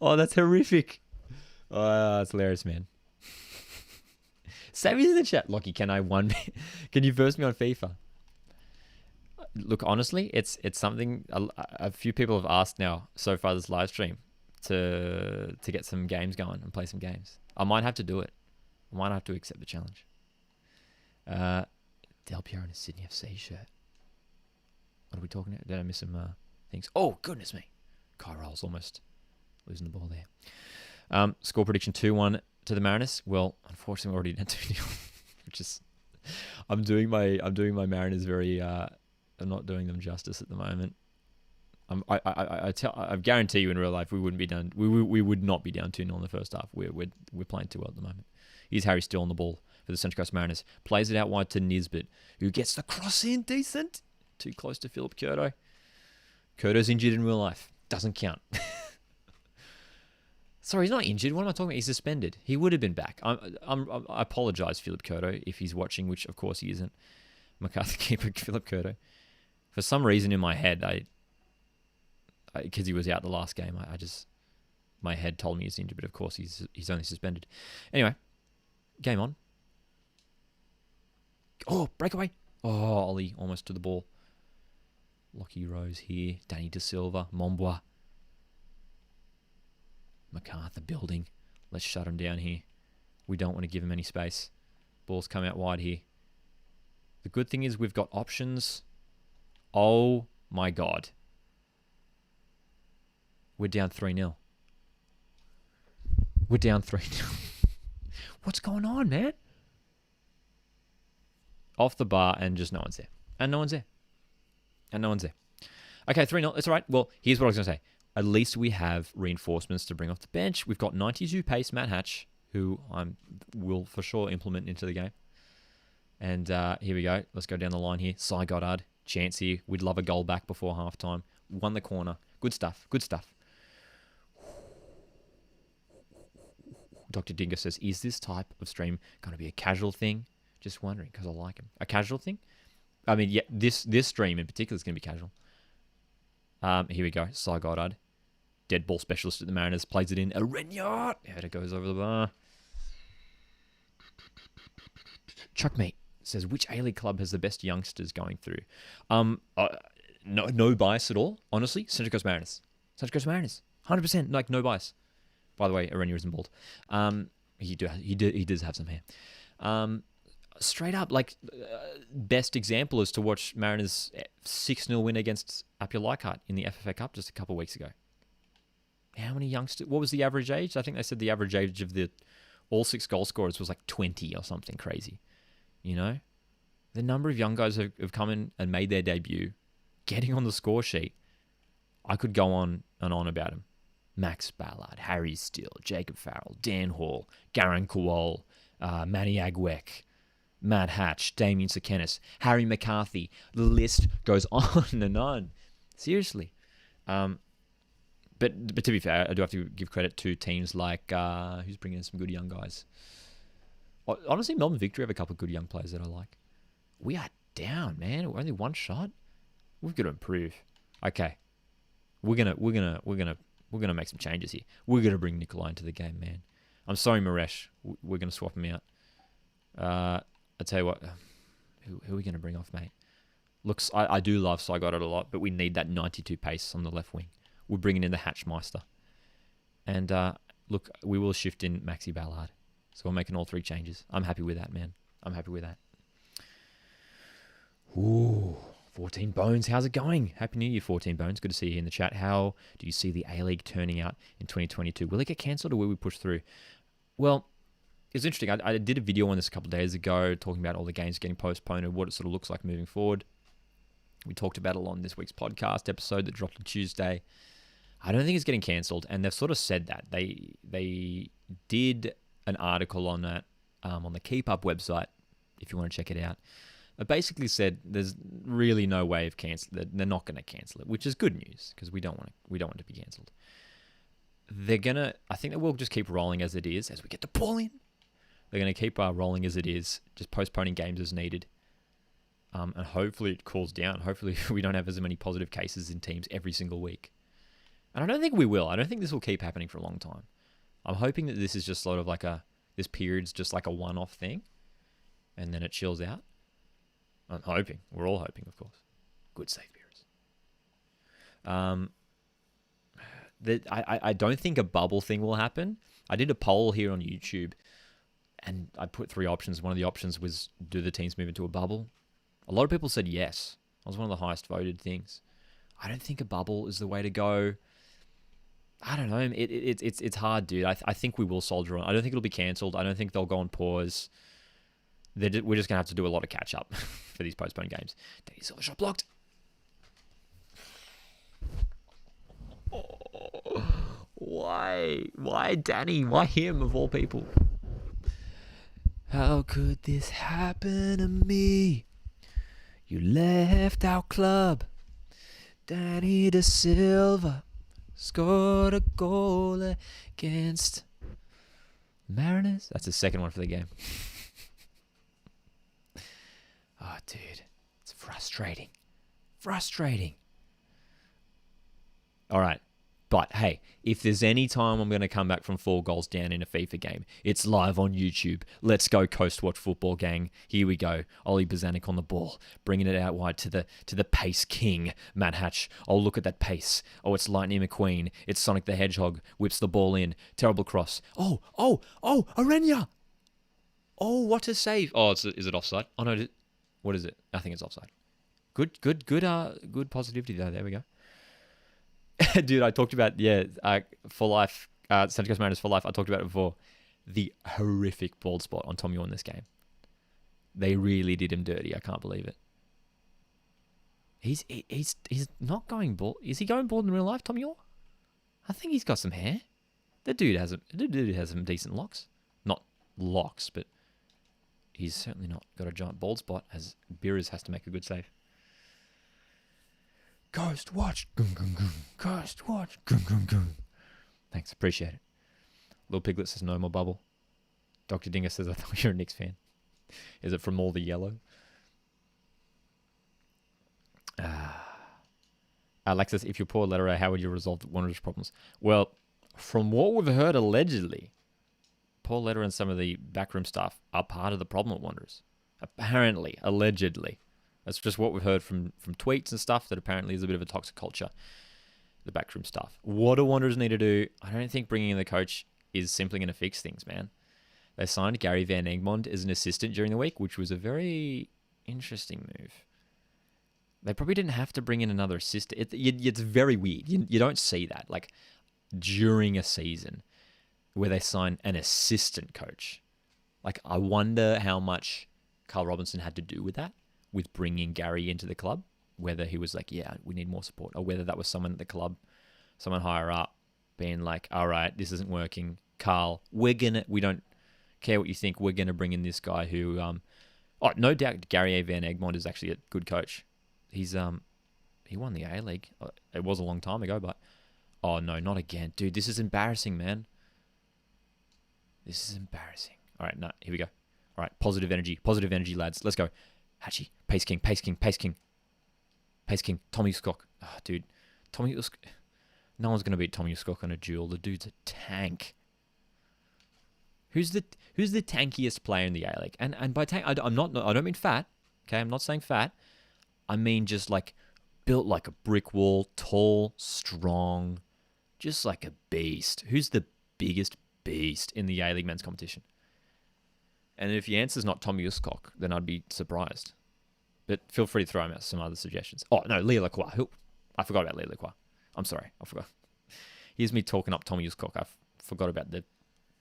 Speaker 1: Oh, that's horrific. Oh, that's hilarious, man. Sammy's in the chat. Lockie, can you verse me on FIFA? Look, honestly, it's something a few people have asked now so far this live stream to get some games going and play some games. I might have to do it. I might have to accept the challenge. Del Piero in a Sydney FC shirt. What are we talking about? Did I miss some things? Oh, goodness me. Kai Rolls almost losing the ball there. Score prediction 2-1 to the Mariners. Well, unfortunately, we're already down 2-0, which is... I'm doing my Mariners very... I'm not doing them justice at the moment. I guarantee you in real life we wouldn't be down. We would not be down 2-0 in the first half. We're playing too well at the moment. Here's Harry Steele on the ball for the Central Coast Mariners. Plays it out wide to Nisbet, who gets the cross in decent. Too close to Philip Curto. Curto's injured in real life. Doesn't count. Sorry, he's not injured. What am I talking about? He's suspended. He would have been back. I apologise, Philip Curto, if he's watching, which of course he isn't. MacArthur keeper Philip Curto. For some reason in my head, because he was out the last game, my head told me he's injured, but of course he's only suspended. Anyway, game on. Oh, breakaway. Oh, Ollie almost to the ball. Lockie Rose here. Danny De Silva. Mombois. MacArthur building. Let's shut him down here. We don't want to give him any space. Ball's come out wide here. The good thing is we've got options. Oh my God. We're down 3-0. We're down 3-0. What's going on, man? Off the bar and just no one's there. And no one's there. And no one's there. Okay, 3-0. It's all right. Well, here's what I was going to say. At least we have reinforcements to bring off the bench. We've got 92 pace Matt Hatch, who I will for sure implement into the game. And here we go. Let's go down the line here. Cy Goddard. Chance here. We'd love a goal back before halftime. Won the corner. Good stuff. Good stuff. Dr. Dingo says, is this type of stream going to be a casual thing? Just wondering, because I like him. A casual thing? I mean, yeah, this stream in particular is going to be casual. Here we go. Cy Goddard. Dead ball specialist at the Mariners. Plays it in. A Renyard. Yeah, it goes over the bar. Chuckmate says, which A-League club has the best youngsters going through? No bias at all, honestly. Central Coast Mariners. Central Coast Mariners. 100%, like, no bias. By the way, Arena isn't bald. He does have some hair. Straight up, like, best example is to watch Mariners 6-0 win against Apia Leichhardt in the FFA Cup just a couple of weeks ago. How many youngsters? What was the average age? I think they said the average age of the all 6 goal scorers was like 20 or something crazy. You know? The number of young guys have come in and made their debut, getting on the score sheet. I could go on and on about them. Max Ballard, Harry Steele, Jacob Farrell, Dan Hall, Garen Kowal, Manny Agwek, Matt Hatch, Damien Sekenis, Harry McCarthy. The list goes on and on. Seriously. But to be fair, I do have to give credit to teams like, who's bringing in some good young guys. Honestly, Melbourne Victory have a couple of good young players that I like. We are down, man. We're only one shot. We've got to improve. Okay. We're gonna make some changes here. We're gonna bring Nikolai into the game, man. I'm sorry, Maresh. We're gonna swap him out. I tell you what, who are we gonna bring off, mate? Looks, I do love Cy Goddard a lot, but we need that 92 pace on the left wing. We're bringing in the Hatchmeister, and look, we will shift in Maxi Ballard. So we're making all 3 changes. I'm happy with that, man. I'm happy with that. Ooh. 14 Bones, how's it going? Happy New Year, 14 Bones. Good to see you in the chat. How do you see the A-League turning out in 2022? Will it get cancelled or will we push through? Well, it's interesting. I did a video on this a couple of days ago talking about all the games getting postponed and what it sort of looks like moving forward. We talked about it on this week's podcast episode that dropped on Tuesday. I don't think it's getting cancelled, and they've sort of said that. They did an article on that on the Keep Up website, if you want to check it out. It basically said there's really no way of canceling. They're not going to cancel it, which is good news because we don't want it to be cancelled. I think that we'll just keep rolling as it is as we get the ball in. They're going to keep rolling as it is, just postponing games as needed. And hopefully it cools down. Hopefully we don't have as many positive cases in teams every single week. And I don't think we will. I don't think this will keep happening for a long time. I'm hoping that this is just sort of like this period's just like a one-off thing. And then it chills out. I'm hoping. We're all hoping, of course. Good save, Beers. I don't think a bubble thing will happen. I did a poll here on YouTube, and I put 3 options. One of the options was, do the teams move into a bubble? A lot of people said yes. That was one of the highest voted things. I don't think a bubble is the way to go. I don't know. It's hard, dude. I think we will soldier on. I don't think it'll be cancelled. I don't think they'll go on pause. We're just going to have to do a lot of catch-up for these postponed games. Danny Silva shot blocked. Oh, why? Why Danny? Why him of all people? How could this happen to me? You left our club. Danny De Silva scored a goal against Mariners. That's the second one for the game. Oh, dude. It's frustrating. Frustrating. All right. But, hey, if there's any time I'm going to come back from 4 goals down in a FIFA game, it's live on YouTube. Let's go Coast Watch Football gang. Here we go. Ollie Bozanic on the ball, bringing it out wide to the pace king, Matt Hatch. Oh, look at that pace. Oh, it's Lightning McQueen. It's Sonic the Hedgehog. Whips the ball in. Terrible cross. Oh, Arenya. Oh, what a save. Oh, is it offside? Oh, no. What is it? I think it's offside. Good positivity though. There we go. Dude, I talked about, for life, Central Coast Mariners for life. I talked about it before. The horrific bald spot on Tommy Orr in this game. They really did him dirty. I can't believe it. He's not going bald. Is he going bald in real life, Tommy Orr? I think he's got some hair. The dude has some decent locks. Not locks, but he's certainly not got a giant bald spot, as Beerers has to make a good save. Coast Watch. Coast Watch. Thanks, appreciate it. Little Piglet says no more bubble. Dr. Dinger says I thought you're a Knicks fan. Is it from all the yellow? Alexis, if you're poor letterer, how would you resolve Wanderers' problems? Well, from what we've heard allegedly, Paul Letter and some of the backroom staff are part of the problem at Wanderers. Apparently, allegedly. That's just what we've heard from tweets and stuff, that apparently is a bit of a toxic culture, the backroom staff. What do Wanderers need to do? I don't think bringing in the coach is simply going to fix things, man. They signed Gary Van Egmond as an assistant during the week, which was a very interesting move. They probably didn't have to bring in another assistant. It's very weird. You don't see that, like, during a season where they sign an assistant coach. Like, I wonder how much Carl Robinson had to do with that, with bringing Gary into the club, whether he was like, yeah, we need more support, or whether that was someone at the club, someone higher up, being like, all right, this isn't working. Carl, we don't care what you think. We're going to bring in this guy who, no doubt Gary Van Egmond is actually a good coach. He won the A-League. It was a long time ago, but, oh no, not again. Dude, this is embarrassing, man. This is embarrassing. All right, no, here we go. All right, positive energy, lads. Let's go. Hatchie, Pace King. Tommy Uskok. Oh, dude, Tommy Uskok. No one's gonna beat Tommy Uskok on a duel. The dude's a tank. Who's the tankiest player in the A-League? And by tank, I don't mean fat. Okay, I'm not saying fat. I mean just like built like a brick wall, tall, strong, just like a beast. Who's the biggest beast in the A-League men's competition? And if your answer's not Tommy Uskok, then I'd be surprised. But feel free to throw out some other suggestions. Oh, no, Lee Lacroix. I forgot about Lee Lacroix. I'm sorry, I forgot. Here's me talking up Tommy Uskok. I forgot about the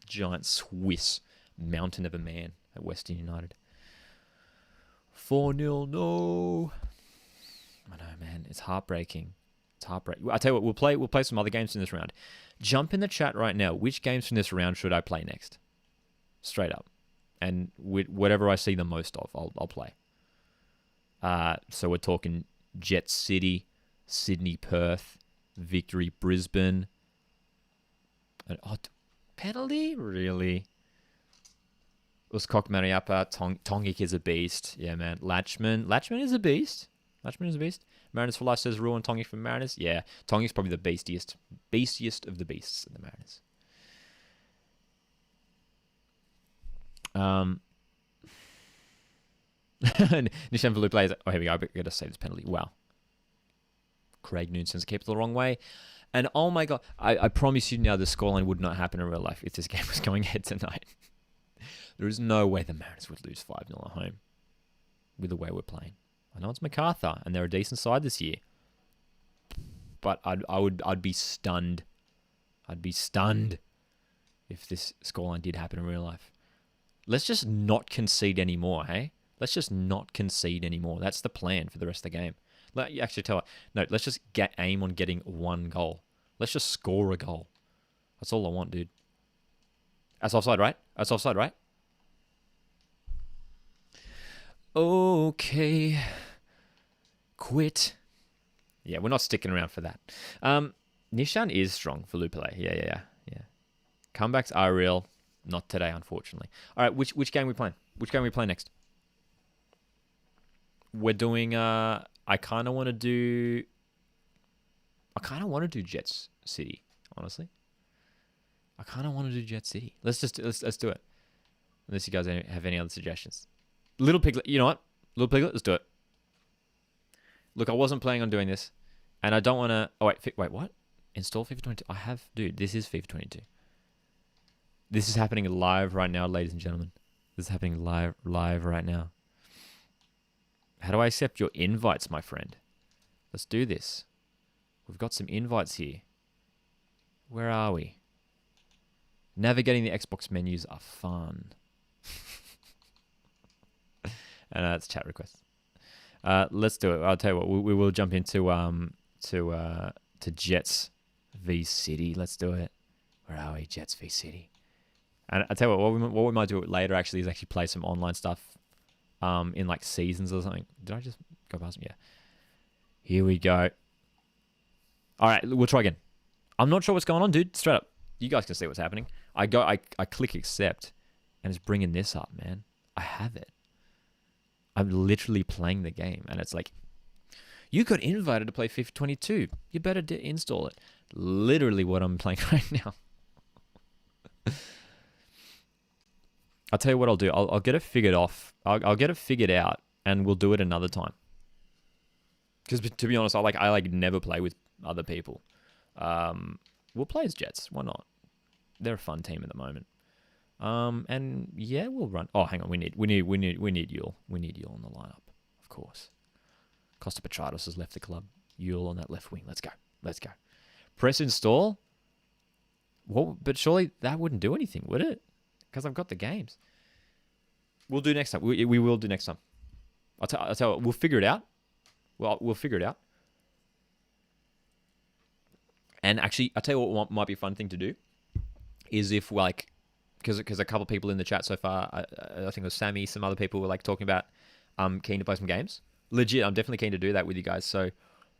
Speaker 1: giant Swiss mountain of a man at Western United. 4-0, no. I know, man. It's heartbreaking. It's heartbreaking. I tell you what, we'll play some other games in this round. Jump in the chat right now. Which games from this round should I play next? Straight up. And whatever I see the most of, I'll play. So we're talking Jet City, Sydney, Perth, Victory, Brisbane. And, penalty? Really? Cock Mariappa. Tongic is a beast. Yeah, man. Latchman is a beast. Mariners for life says Ruin Tongic for Mariners. Yeah, Tongic's probably the beastiest of the beasts in the Mariners. Nishan Valu plays. Oh, here we go. I got to save this penalty. Wow. Craig Newson's kept it the wrong way. And oh my God, I promise you now the scoreline would not happen in real life if this game was going ahead tonight. There is no way the Mariners would lose 5-0 at home with the way we're playing. I know it's MacArthur and they're a decent side this year. But I'd be stunned. I'd be stunned if this scoreline did happen in real life. Let's just not concede anymore, hey? Let's just not concede anymore. That's the plan for the rest of the game. Let's just aim on getting one goal. Let's just score a goal. That's all I want, dude. That's offside, right? Okay. Quit. Yeah, we're not sticking around for that. Nishan is strong for Lupale. Yeah. Comebacks are real. Not today, unfortunately. All right, which game are we playing? Which game are we playing next? We're doing... I kind of want to do Jets City, honestly. I kind of want to do Jet City. Let's do it. Unless you guys have any other suggestions. Little Piglet, you know what? Little Piglet, let's do it. Look, I wasn't planning on doing this, and I don't want to... Oh, wait, what? Install FIFA 22. Dude, this is FIFA 22. This is happening live right now, ladies and gentlemen. This is happening live right now. How do I accept your invites, my friend? Let's do this. We've got some invites here. Where are we? Navigating the Xbox menus are fun. And that's chat requests. Let's do it. I'll tell you what. We will jump into to Jets v City. Let's do it. Where are we? Jets v City. And I'll tell you what we might do later actually is actually play some online stuff. In like seasons or something. Did I just go past them? Yeah. Here we go. All right, we'll try again. I'm not sure what's going on, dude. Straight up. You guys can see what's happening. I click accept, and it's bringing this up, man. I have it. I'm literally playing the game, and it's like, you got invited to play FIFA 22. You better install it. Literally what I'm playing right now. I'll tell you what I'll do. I'll get it figured off. I'll get it figured out, and we'll do it another time. Because to be honest, I never play with other people. We'll play as Jets. Why not? They're a fun team at the moment. And yeah, we'll run. Oh, hang on. We need Yule. We need Yule in the lineup, of course. Costa Petrados has left the club. Yule on that left wing. Let's go. Press install. Well, but surely that wouldn't do anything, would it? Because I've got the games. We'll do next time. We will do next time. I'll tell you what, we'll figure it out. We'll figure it out. And actually, I'll tell you what might be a fun thing to do. Is if because a couple of people in the chat so far, I think it was Sammy, some other people were like talking about keen to play some games. Legit, I'm definitely keen to do that with you guys. So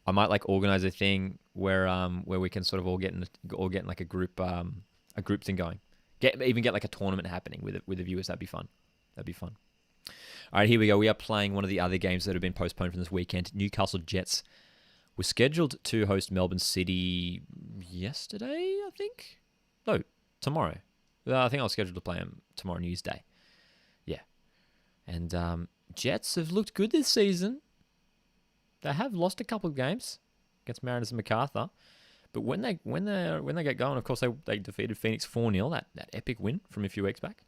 Speaker 1: I might like organize a thing where we can sort of all get in like a group thing going. Even get like a tournament happening with the viewers. That'd be fun. All right, here we go. We are playing one of the other games that have been postponed from this weekend. Newcastle Jets were scheduled to host Melbourne City yesterday, I think. No, tomorrow. I think I was scheduled to play them tomorrow, Newsday. Yeah. And Jets have looked good this season. They have lost a couple of games against Mariners and MacArthur. But when they get going, of course, they defeated Phoenix 4-0, that epic win from a few weeks back.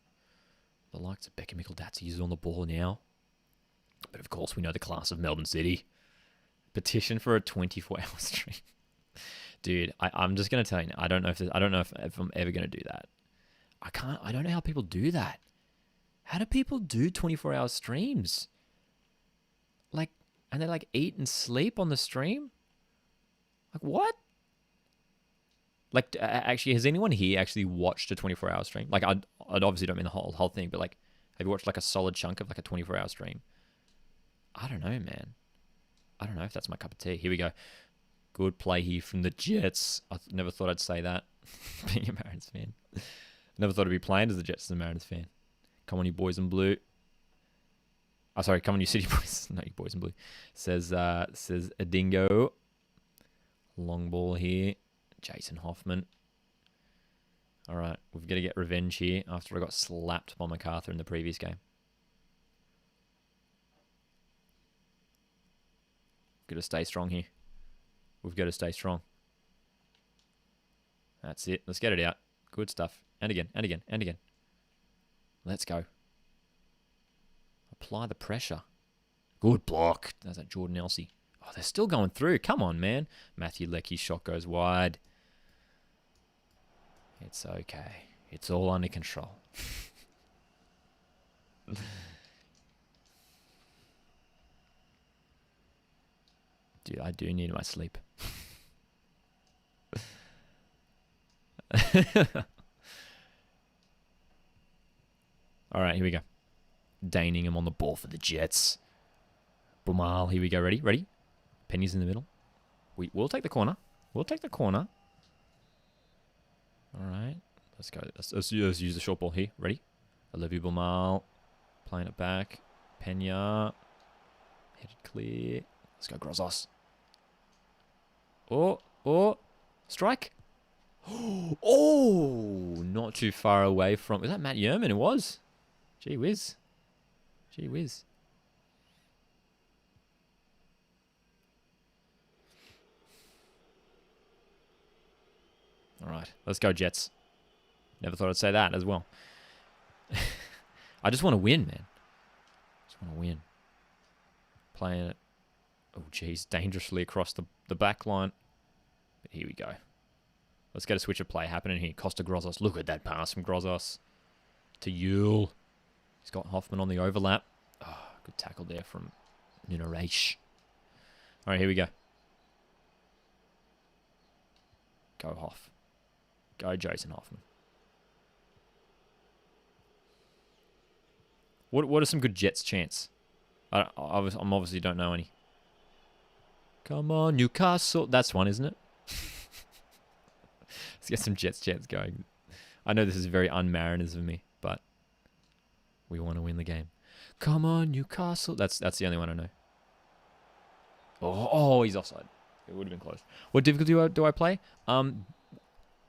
Speaker 1: The likes of Becca Mikkeldatz is on the ball now. But of course, we know the class of Melbourne City. Petition for a 24-hour stream. Dude, I'm just going to tell you now, I don't know if I'm ever going to do that. I don't know how people do that. How do people do 24-hour streams? And they eat and sleep on the stream? What? Actually, has anyone here actually watched a 24-hour stream? I obviously don't mean the whole thing, but have you watched a solid chunk of a 24-hour stream? I don't know, man. I don't know if that's my cup of tea. Here we go. Good play here from the Jets. I never thought I'd say that, being a Mariners fan. Never thought I'd be playing as the Jets as a Mariners fan. Come on, you boys in blue. Oh, sorry, come on, you city boys. Not you boys in blue. Says a dingo. Long ball here. Jason Hoffman. All right, we've got to get revenge here after I got slapped by MacArthur in the previous game. Got to stay strong here. We've got to stay strong. That's it. Let's get it out. Good stuff. And again, and again, and again. Let's go. Apply the pressure. Good block. That's that Jordan Elsey. Oh, they're still going through. Come on, man. Matthew Leckie's shot goes wide. It's okay. It's all under control. Dude, I do need my sleep. All right, here we go. Daningham on the ball for the Jets. Bumal, here we go. Ready? Ready? Penny's in the middle. We'll take the corner. We'll take the corner. All right. Let's go. Let's use the short ball here. Ready? Olivia Bumal. Playing it back. Pena. Headed clear. Let's go, Grozos. Oh. Strike. Oh, not too far away from... Is that Matt Yerman? It was. Gee whiz. Gee whiz. All right, let's go Jets. Never thought I'd say that as well. I just want to win, man. Just want to win. Playing it. Oh, geez, dangerously across the back line. But here we go. Let's get a switch of play happening here. Costa Grozos. Look at that pass from Grozos to Yule. He's got Hoffman on the overlap. Oh, good tackle there from Nunaresh. All right, here we go. Go Hoff. Go Jason Hoffman. What are some good Jets chants? I obviously don't know any. Come on, Newcastle. That's one, isn't it? Let's get some Jets chants going. I know this is very un-Mariners of me, but we want to win the game. Come on, Newcastle. That's the only one I know. Oh, he's offside. It would have been close. What difficulty do I play?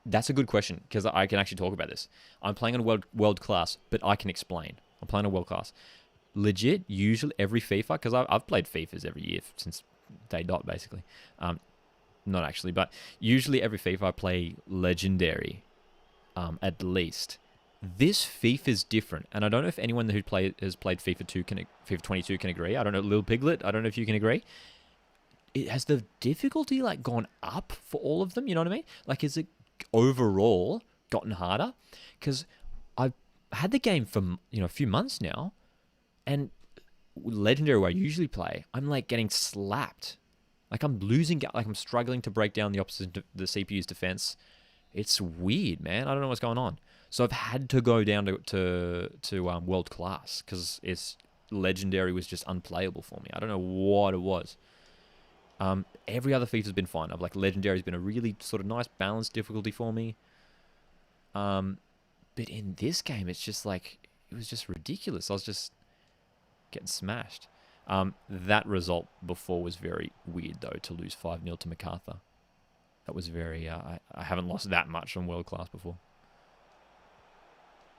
Speaker 1: That's a good question because I can actually talk about this. I'm playing on world class, but I can explain. I'm playing on world class. Legit, usually every FIFA, because I've played FIFAs every year since day dot, basically. Not actually, but usually every FIFA I play legendary, at least. This FIFA is different, and I don't know if anyone who has played FIFA 22 can agree. I don't know, Lil Piglet, I don't know if you can agree. Has the difficulty like gone up for all of them? You know what I mean? Like, is it overall gotten harder? Because I've had the game for a few months now, and legendary where I usually play, I'm like getting slapped. Like I'm losing, like I'm struggling to break down the CPU's defense. It's weird, man. I don't know what's going on. So I've had to go down to world class because it's legendary was just unplayable for me. I don't know what it was. Every other FIFA's been fine. I've like legendary's been a really sort of nice balanced difficulty for me. But in this game, it's just like it was just ridiculous. I was just getting smashed. That result before was very weird though, to lose 5-0 to MacArthur. That was very. I haven't lost that much on world class before.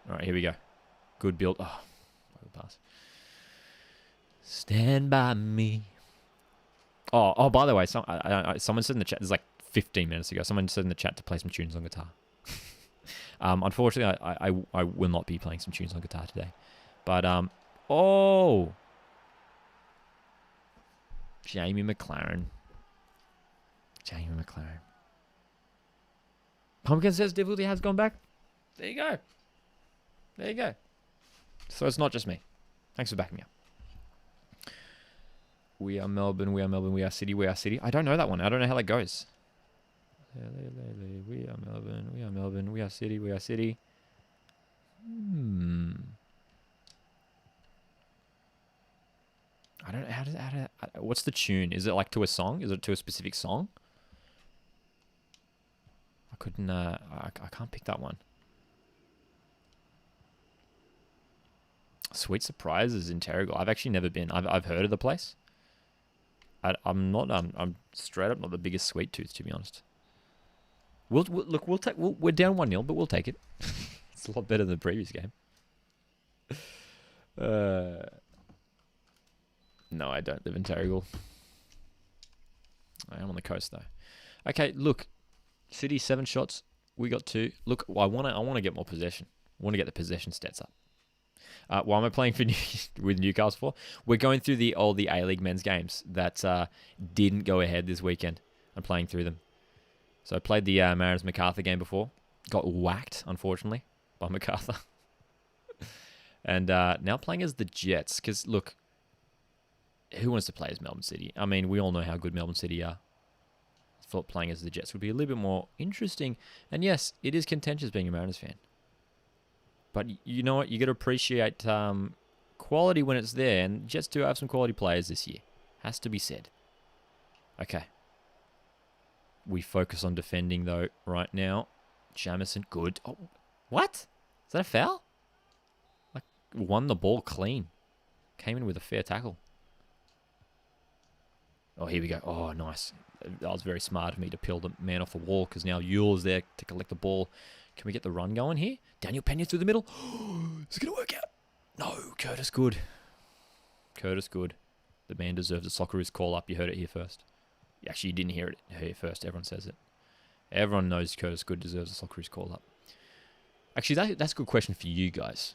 Speaker 1: All right, here we go. Good build. Oh, pass. Stand by me. Oh, by the way, someone said in the chat, this is like 15 minutes ago, someone said in the chat to play some tunes on guitar. Unfortunately, I will not be playing some tunes on guitar today. But, Jamie McLaren. Pumpkin says difficulty has gone back. There you go. So it's not just me. Thanks for backing me up. We are Melbourne, we are City, we are City. I don't know that one. I don't know how that goes. We are Melbourne, we are City, we are City. I don't know how to what's the tune? Is it like to a song? Is it to a specific song? I couldn't I can't pick that one. Sweet Surprises in Terrigal. I've actually never been. I've heard of the place. I'm straight up not the biggest sweet tooth, to be honest. We're down 1-0, but we'll take it. It's a lot better than the previous game. No, I don't live in Terrigal. I am on the coast though. Okay, look, City 7 shots. We got 2. Look, I want to get more possession. I want to get the possession stats up. Why am I playing with Newcastle for? We're going through the A-League men's games that didn't go ahead this weekend. I'm playing through them. So I played the Mariners MacArthur game before. Got whacked, unfortunately, by MacArthur. And now playing as the Jets. Because, look, who wants to play as Melbourne City? I mean, we all know how good Melbourne City are. I thought playing as the Jets would be a little bit more interesting. And yes, it is contentious being a Mariners fan. But you know what? You got to appreciate quality when it's there. And Jets do have some quality players this year. Has to be said. Okay. We focus on defending, though, right now. Jamison, good. Oh, what? Is that a foul? Like, won the ball clean. Came in with a fair tackle. Oh, here we go. Oh, nice. That was very smart of me to peel the man off the wall because now Yule's there to collect the ball. Can we get the run going here? Daniel Pena through the middle. Is it going to work out? No, Curtis Good. Curtis Good. The man deserves a Socceroos call up. You heard it here first. Actually, you didn't hear it here first. Everyone says it. Everyone knows Curtis Good deserves a Socceroos call up. Actually, that's a good question for you guys.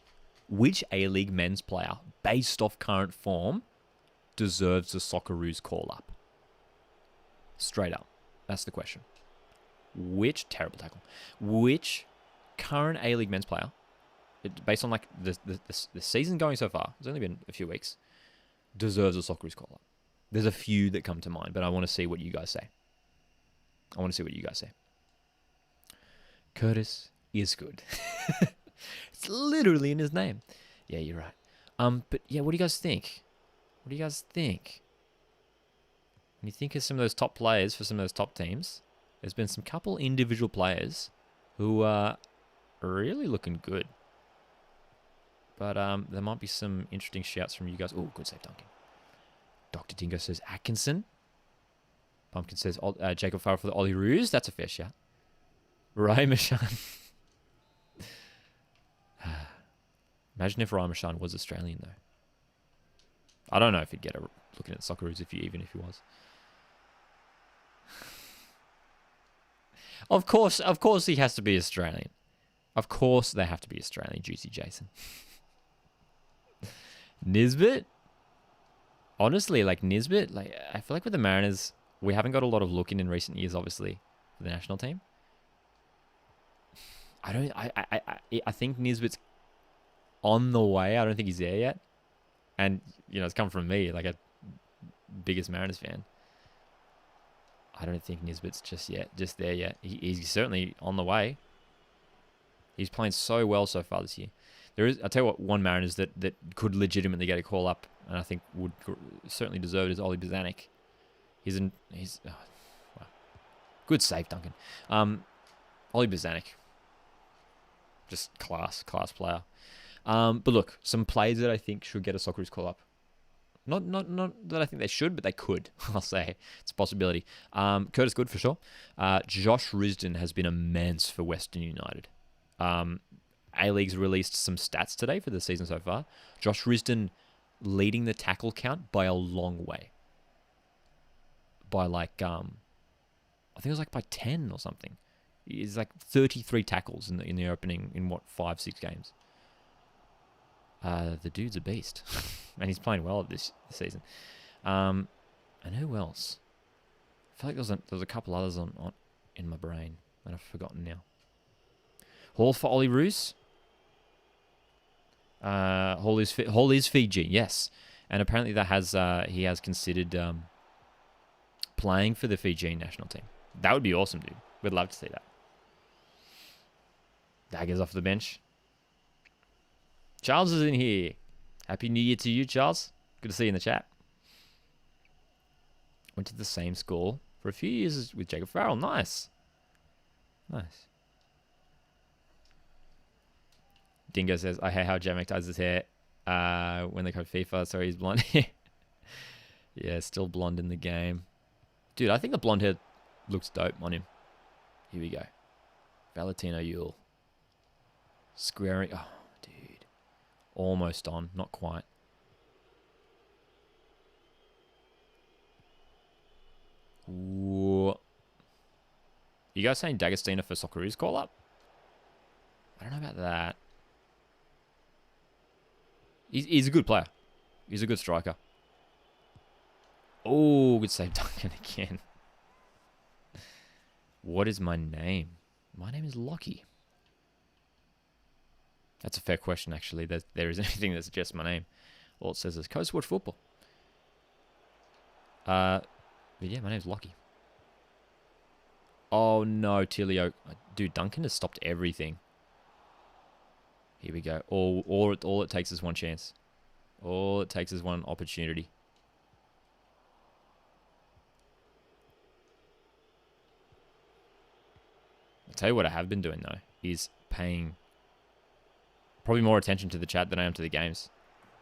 Speaker 1: Which A-League men's player, based off current form, deserves a Socceroos call up? Straight up. That's the question. Which terrible tackle? Which current A-League men's player, based on like the season going so far, it's only been a few weeks, deserves a Socceroos call up? There's a few that come to mind, but I want to see what you guys say. Curtis is good. It's literally in his name. Yeah, you're right. But yeah, what do you guys think? When you think of some of those top players for some of those top teams, there's been some couple individual players who are really looking good. But there might be some interesting shouts from you guys. Oh, good save, Duncan. Dr. Dingo says Atkinson. Pumpkin says Jacob Farrell for the Socceroos. That's a fair shout. Ray Mashan. Imagine if Ray Mashan was Australian, though. I don't know if he'd get a looking at Socceroos even if he was. Of course he has to be Australian. Of course they have to be Australian, Juicy Jason. Nisbet? Honestly, like Nisbet, like I feel like with the Mariners, we haven't got a lot of looking in recent years, obviously, for the national team. I think Nisbet's on the way. I don't think he's there yet. And, you know, it's come from me, like a biggest Mariners fan. I don't think Nisbet's just there yet. He's certainly on the way. He's playing so well so far this year. I'll tell you what, one Mariners that could legitimately get a call up, and I think would certainly deserve it, is Ollie Bozanic. Wow. Good save, Duncan. Ollie Bozanic. Just class player. But look, some players that I think should get a Socceroos call up. Not that I think they should, but they could. I'll say it's a possibility. Curtis Good for sure. Josh Risdon has been immense for Western United. A-League's released some stats today for the season so far. Josh Risdon leading the tackle count by a long way. By like, I think it was like by 10 or something. He's like 33 tackles in the opening in 5-6 games. The dude's a beast, and he's playing well this season. And who else? I feel like there's a couple others on in my brain that I've forgotten now. Hall for Ollie Roos. Hall is Fiji, yes, and apparently he has considered playing for the Fijian national team. That would be awesome, dude. We'd love to see that. Daggers off the bench. Charles is in here. Happy New Year to you, Charles. Good to see you in the chat. Went to the same school for a few years with Jacob Farrell. Nice. Dingo says, I hate how Jamek does his hair. When they code FIFA, so he's blonde. Yeah, still blonde in the game. Dude, I think the blonde hair looks dope on him. Here we go. Valentino Yule. Squaring. Oh, dude. Almost on. Not quite. Ooh. You guys saying D'Agostino for Socceroos call up? I don't know about that. He's a good player. He's a good striker. Oh, good save, Duncan again. What is my name? My name is Lockie. That's a fair question, actually. There isn't anything that suggests my name. All it says is Coast Watch Football. But yeah, my name's Lockie. Oh no, Tilio. Dude, Duncan has stopped everything. Here we go. All it takes is one chance. All it takes is one opportunity. I'll tell you what I have been doing, though, is paying probably more attention to the chat than I am to the games.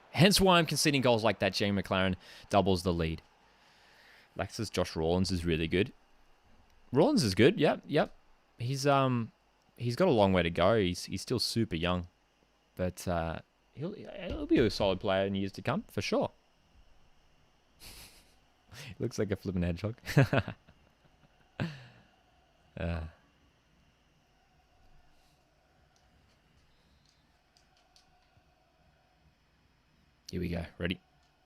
Speaker 1: Hence why I'm conceding goals like that. Jamie McLaren doubles the lead. Lax's Josh Rawlins is really good. Rawlins is good. Yep. He's got a long way to go. He's still super young, but he'll be a solid player in years to come for sure. He looks like a flippin' hedgehog. Here we go. Ready?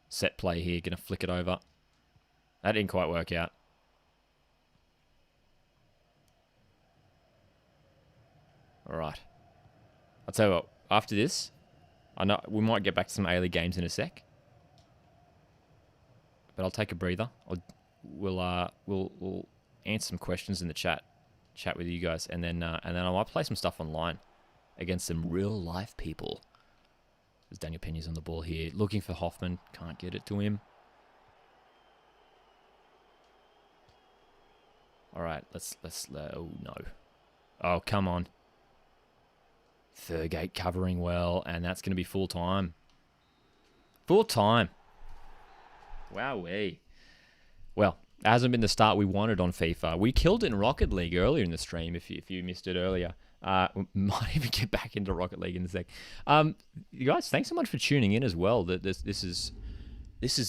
Speaker 1: Set play here. Gonna flick it over. That didn't quite work out. All right. I'll tell you what. After this, I know we might get back to some A-League games in a sec, but I'll take a breather. We'll answer some questions in the chat with you guys, and then I might play some stuff online against some real life people. There's Daniel Pena's on the ball here, looking for Hoffman. Can't get it to him. All right, let's. Oh no! Oh come on! Thurgate covering well, and that's going to be full time. Full time. Wowee. Well, it hasn't been the start we wanted on FIFA. We killed it in Rocket League earlier in the stream. If you missed it earlier, we might even get back into Rocket League in a sec. You guys, thanks so much for tuning in as well. That this is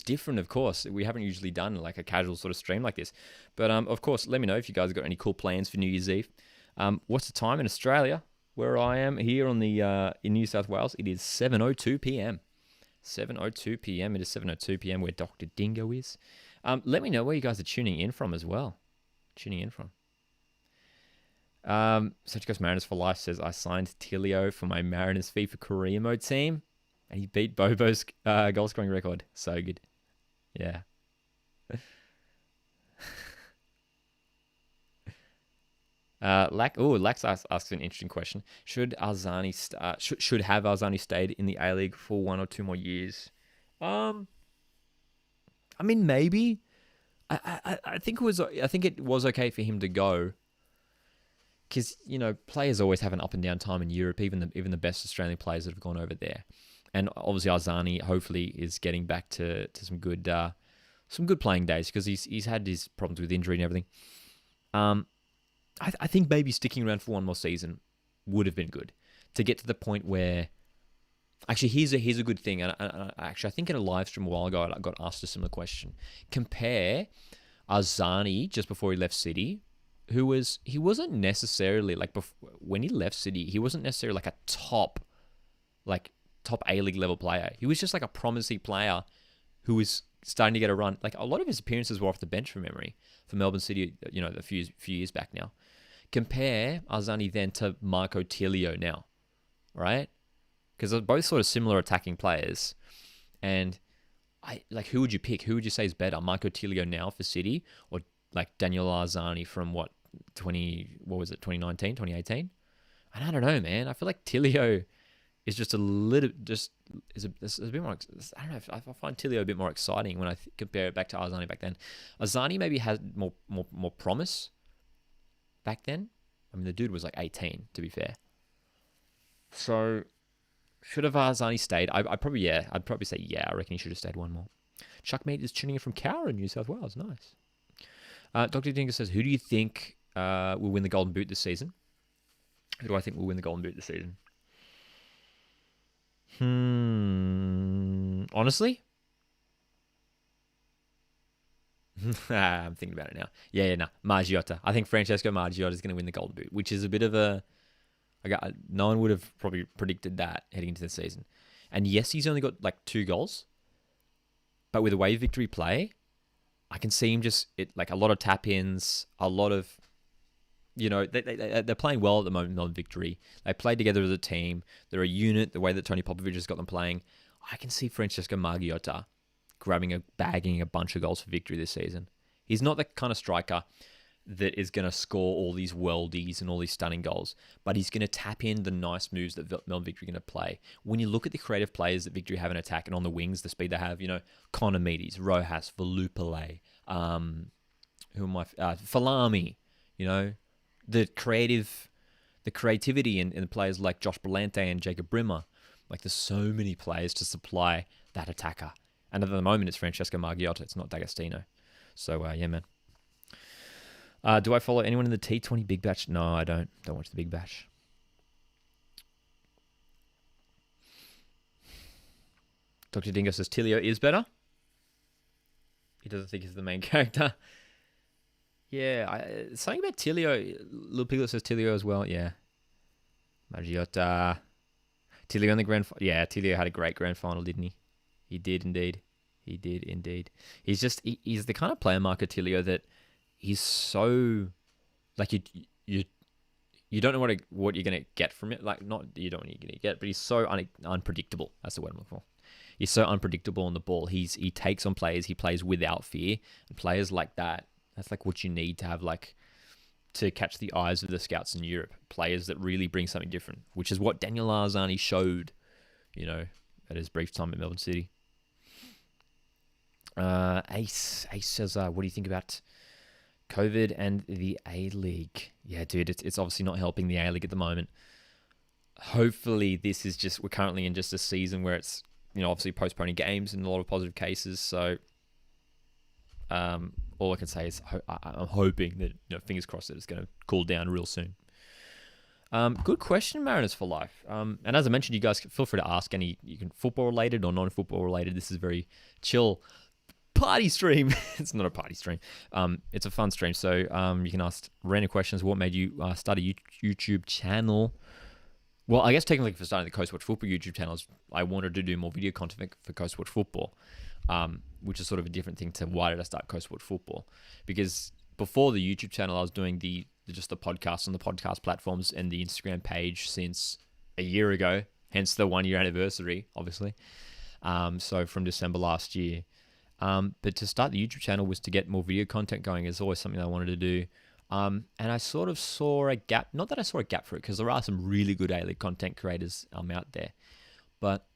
Speaker 1: different, of course. We haven't usually done like a casual sort of stream like this, but of course, let me know if you guys have got any cool plans for New Year's Eve. What's the time in Australia? Where I am here on the in New South Wales, it is 7:02 p.m. 7:02 p.m. It is 7:02 p.m. where Dr. Dingo is. Let me know where you guys are tuning in from as well. Such Ghost Mariners for Life says, I signed Tilio for my Mariners FIFA career mode team, and he beat Bobo's goal scoring record. So good. Yeah. Lax asks an interesting question. Should Arzani should have Arzani stayed in the A-League for 1 or 2 more years? I mean, maybe. I think it was okay for him to go, because players always have an up and down time in Europe. Even the best Australian players that have gone over there, and obviously Arzani hopefully is getting back to some good playing days, because he's had his problems with injury and everything. I think maybe sticking around for one more season would have been good to get to the point where. Actually, here's a good thing, and actually, I think in a live stream a while ago, I got asked a similar question. Compare Arzani just before he left City, he wasn't necessarily like when he left City, he wasn't necessarily like a top A-League level player. He was just like a promising player who was starting to get a run. Like a lot of his appearances were off the bench from memory for Melbourne City, a few years back now. Compare Arzani then to Marco Tilio now, right? Because they're both sort of similar attacking players. And who would you pick? Who would you say is better? Marco Tilio now for City, or like Daniel Arzani from 2019, 2018? And I don't know, man. I feel like Tilio is just a bit more. I don't know. I find Tilio a bit more exciting when I compare it back to Arzani back then. Arzani maybe had more promise back then. I mean, the dude was like 18, to be fair. So Should have Arzani stayed? I'd probably, yeah. I'd probably say, yeah, I reckon he should have stayed one more. Chuck Mead is tuning in from Cowra, New South Wales. Nice. Dr. Dingus says, who do you think will win the Golden Boot this season? Who do I think will win the Golden Boot this season? Honestly? I'm thinking about it now. Yeah, no. Margiotta. I think Francesco Margiotta is going to win the Golden Boot, which is a bit of a... no one would have probably predicted that heading into the season. And yes, he's only got like 2 goals. But with the way Victory play, I can see him just... a lot of tap-ins, a lot of... they're playing well at the moment on Victory. They play together as a team. They're a unit, the way that Tony Popovich has got them playing. I can see Francesco Margiotta bagging a bunch of goals for Victory this season. He's not the kind of striker that is going to score all these worldies and all these stunning goals, but he's going to tap in the nice moves that Melbourne Victory are going to play. When you look at the creative players that Victory have in attack and on the wings, the speed they have, Connor Meades, Rojas, Valupale, Falami, the creativity in players like Josh Belante and Jacob Brimmer. Like, there's so many players to supply that attacker. And at the moment, it's Francesco Margiotta. It's not D'Agostino. So, yeah, man. Do I follow anyone in the T20 Big Batch? No, I don't. Don't watch the Big Batch. Dr. Dingo says Tilio is better. He doesn't think he's the main character. Yeah, something about Tilio. Little Piglet says Tilio as well. Yeah. Margiotta. Tilio in the grand final. Yeah, Tilio had a great grand final, didn't he? He did indeed. He's the kind of player, Marco Tilio, that he's so, like, you don't know what you're going to get from it. Like, not you don't know what you're going to get, but he's so unpredictable. That's the word I'm looking for. He's so unpredictable on the ball. He takes on players. He plays without fear. And players like that, that's like what you need to have, like, to catch the eyes of the scouts in Europe. Players that really bring something different, which is what Daniel Arzani showed, at his brief time at Melbourne City. Ace says, what do you think about COVID and the A-League? Yeah, dude, it's obviously not helping the A-League at the moment. Hopefully we're currently in just a season where it's, obviously postponing games and a lot of positive cases. So, all I can say is I'm hoping that, fingers crossed, that it's going to cool down real soon. Good question, Mariners for Life. And as I mentioned, you guys feel free to ask any, you can football related or non-football related. This is very chill party stream. It's not a party stream. It's a fun stream. So you can ask random questions. What made you start a YouTube channel? Well, I guess technically for starting the Coast Watch Football YouTube channels, I wanted to do more video content for Coast Watch Football, which is sort of a different thing to why did I start Coast Watch Football? Because before the YouTube channel, I was doing just the podcast on the podcast platforms and the Instagram page since a year ago, hence the 1 year anniversary, obviously. So from December last year. But to start the YouTube channel was to get more video content going. It's always something I wanted to do. And I sort of saw a gap. Not that I saw a gap for it, because there are some really good A-League content creators out there. But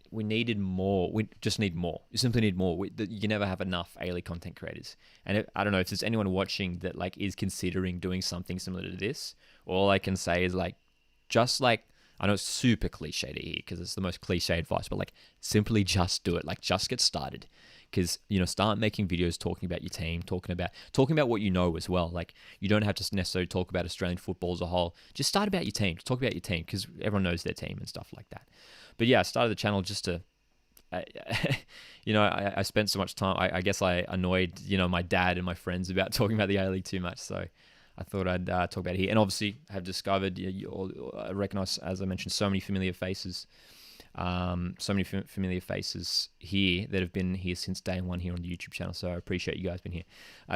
Speaker 1: we needed more. We just need more. You simply need more. You can never have enough A-League content creators. And I don't know if there's anyone watching that is considering doing something similar to this. All I can say is I know it's super cliche to hear because it's the most cliche advice, but simply just do it. Just get started. Because, start making videos talking about your team, talking about what you know as well. You don't have to necessarily talk about Australian football as a whole. Just start about your team. Just talk about your team because everyone knows their team and stuff like that. But yeah, I started the channel just to, I spent so much time. I guess I annoyed, my dad and my friends about talking about the A-League too much. So I thought I'd talk about it here. And obviously have discovered, I recognize, as I mentioned, so many familiar faces. Familiar faces here that have been here since day one here on the YouTube channel. So I appreciate you guys being here.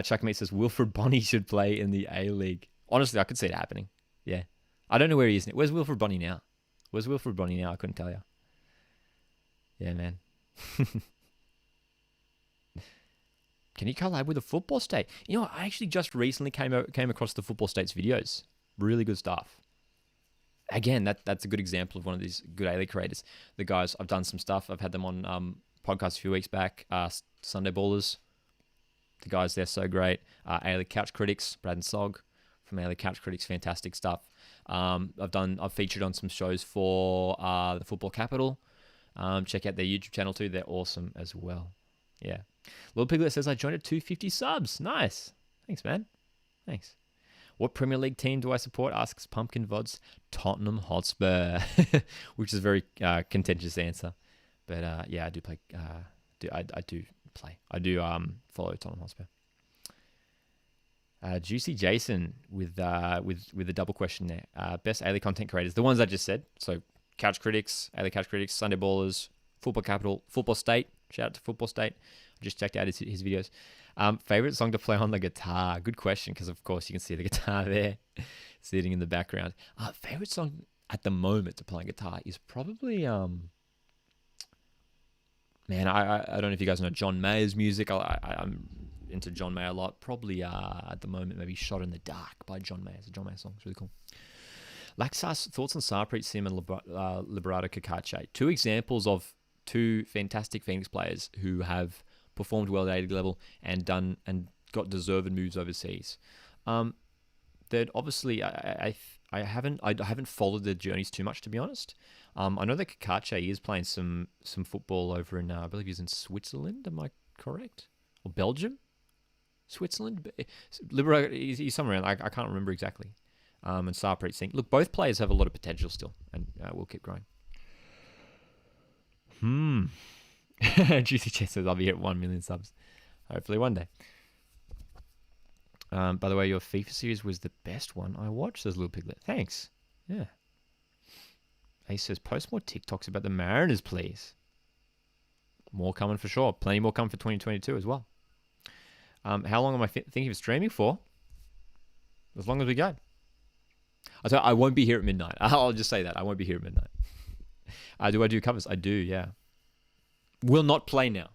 Speaker 1: Chuck Meat says, Wilfred Bonny should play in the A-League. Honestly, I could see it happening. Yeah. I don't know where he is now. Where's Wilfred Bonny now? I couldn't tell you. Yeah, man. Can he collab with the Football State? I actually just recently came across the Football State's videos. Really good stuff. Again, that's a good example of one of these good A-League creators. The guys, I've done some stuff. I've had them on podcast a few weeks back. Sunday Ballers. The guys, they're so great. A-League Couch Critics, Brad and Sog from A-League Couch Critics, fantastic stuff. I've featured on some shows for the Football Capital. Check out their YouTube channel too. They're awesome as well. Yeah. Little Piglet says, I joined at 250 subs. Nice. Thanks, man. Thanks. What Premier League team do I support? Asks Pumpkin Vods. Tottenham Hotspur, which is a very contentious answer. But yeah, I do play. I do play. I do follow Tottenham Hotspur. Juicy Jason with the double question there. Best A-League content creators, the ones I just said. So Couch Critics, A-League Couch Critics, Sunday Ballers, Football Capital, Football State. Shout out to Football State. I just checked out his videos. Favorite song to play on the guitar? Good question, because of course you can see the guitar there sitting in the background. Favorite song at the moment to play on guitar is probably man, I don't know if you guys know John Mayer's music. I'm into John Mayer a lot. Probably at the moment maybe Shot in the Dark by John Mayer. It's a John Mayer song. It's really cool. Laxas, thoughts on Sarpreet Sim and Liberato Kakache. Two examples of two fantastic Phoenix players who have performed well at A-League level and got deserved moves overseas. That obviously I haven't followed their journeys too much, to be honest. I know that Kakache is playing some football over in I believe he's in Switzerland. Am I correct? Or Belgium? Switzerland? He's somewhere around. I can't remember exactly. And Sarpreet Singh. Look, both players have a lot of potential still, and we'll keep growing. Juicy Chess says, I'll be at 1 million subs. Hopefully one day. By the way, your FIFA series was the best one I watched, says Little Piglet. Thanks. Yeah. Ace says, post more TikToks about the Mariners, please. More coming for sure. Plenty more coming for 2022 as well. How long am I thinking of streaming for? As long as we go. I won't be here at midnight. I'll just say that. I won't be here at midnight. Do I do covers? I do, yeah. Will not play now.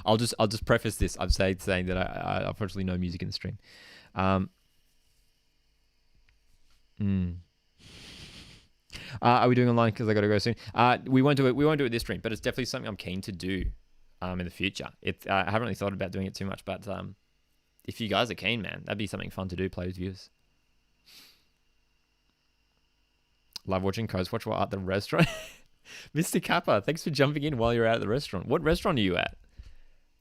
Speaker 1: I'll just preface this. I'm saying that I unfortunately no music in the stream. Are we doing online? Because I got to go soon. We won't do it this stream, but it's definitely something I'm keen to do in the future. I haven't really thought about doing it too much, but if you guys are keen, man, that'd be something fun to do. Play with viewers. Love watching Coast Watch while at the restaurant. Mr. Kappa, thanks for jumping in while you're out at the restaurant. What restaurant are you at?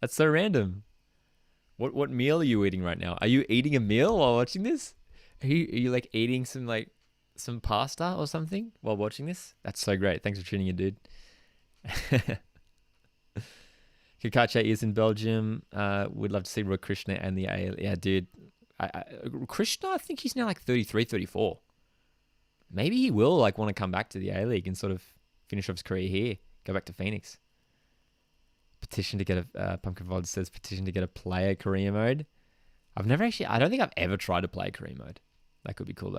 Speaker 1: That's so random. What meal are you eating right now? Are you eating a meal while watching this? Are you like eating some pasta or something while watching this? That's so great. Thanks for tuning in, dude. Kakache is in Belgium. Would love to see Roy Krishna and the A. Yeah, dude. Krishna, I think he's now like 33, 34. Maybe he will like want to come back to the A-League and sort of finish off his career here. Go back to Phoenix. Petition to get a Pumpkin Vod says petition to get a player career mode. I don't think I've ever tried to play career mode. That could be cool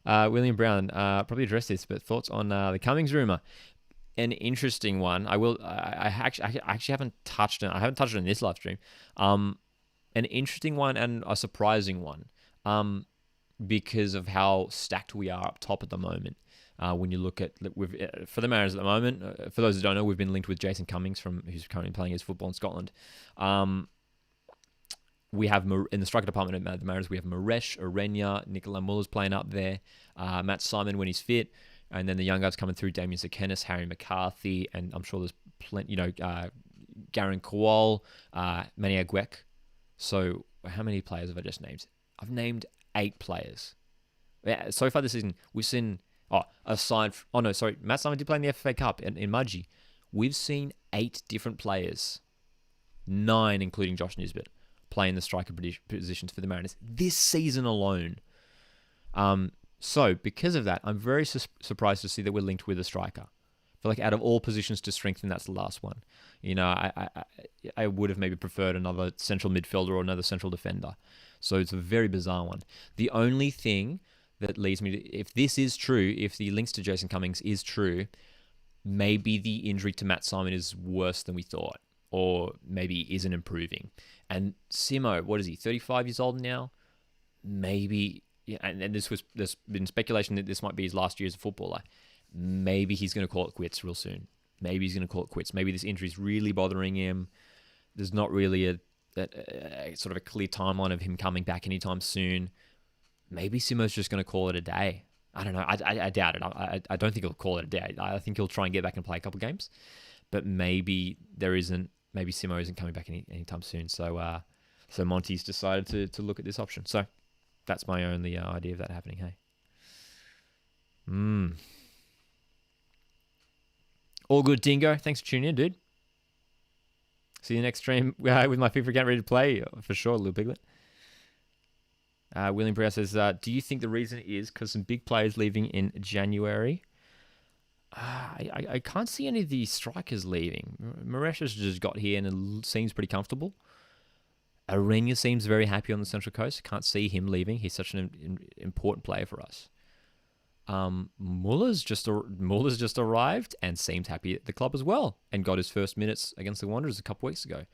Speaker 1: though. William Brown, probably addressed this, but thoughts on the Cummings rumor? An interesting one. I actually haven't touched it. I haven't touched it in this live stream. An interesting one and a surprising one. Because of how stacked we are up top at the moment. When you look at for the Mariners at the moment, for those who don't know, we've been linked with Jason Cummings who's currently playing his football in Scotland. We have in the striker department at the Mariners, we have Maresh, Orenya, Nicola Muller's playing up there, Matt Simon when he's fit, and then the young guys coming through: Damien Zakenis, Harry McCarthy, and I'm sure there's plenty. Garen Kowal, Manny Agwek. So how many players have I just named? I've named 8 players. Yeah, so far this season, we've seen... Matt Simon did play in the FA Cup in Mudgee. We've seen 8 different players, 9 including Josh Nisbet, playing the striker positions for the Mariners this season alone. So because of that, I'm very surprised to see that we're linked with a striker. I feel like out of all positions to strengthen, that's the last one. I would have maybe preferred another central midfielder or another central defender. So it's a very bizarre one. The only thing that leads me to, if this is true, if the links to Jason Cummings is true, maybe the injury to Matt Simon is worse than we thought, or maybe isn't improving. And Simo, what is he, 35 years old now? Maybe, and there's been speculation that this might be his last year as a footballer. Maybe he's going to call it quits real soon. Maybe this injury is really bothering him. There's not really sort of a clear timeline of him coming back anytime soon. Maybe Simo's just going to call it a day. I don't know. I doubt it. I don't think he'll call it a day. I think he'll try and get back and play a couple games. But maybe there isn't. Maybe Simo isn't coming back anytime soon. So Monty's decided to look at this option. So that's my only idea of that happening. Hey. All good, Dingo. Thanks for tuning in, dude. See you next stream with my FIFA account ready to play for sure, Little Piglet. William Brown says, do you think the reason is because some big players leaving in January? I can't see any of the strikers leaving. Maresh has just got here and it seems pretty comfortable. Arena seems very happy on the Central Coast. Can't see him leaving. He's such an important player for us. Muller's just arrived and seemed happy at the club as well and got his first minutes against the Wanderers a couple weeks ago.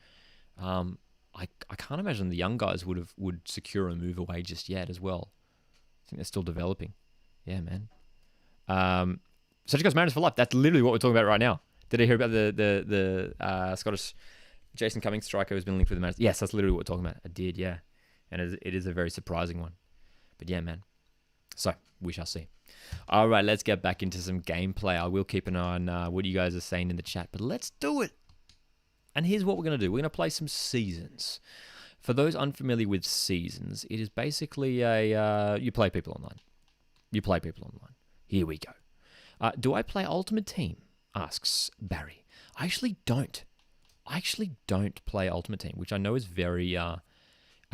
Speaker 1: I can't imagine the young guys would secure a move away just yet as well. I think they're still developing. Yeah, man. Such goes Mariners for life. That's literally what we're talking about right now. Did I hear about the Scottish Jason Cummings striker who's been linked with the Mariners? Yes, that's literally what we're talking about. I did, yeah. And it is a very surprising one. But yeah, man. So, we shall see. All right, let's get back into some gameplay. I will keep an eye on what you guys are saying in the chat, but let's do it. And here's what we're going to do. We're going to play some Seasons. For those unfamiliar with Seasons, it is basically you play people online. You play people online. Here we go. Do I play Ultimate Team? Asks Barry. I actually don't. I actually don't play Ultimate Team, which I know is very... I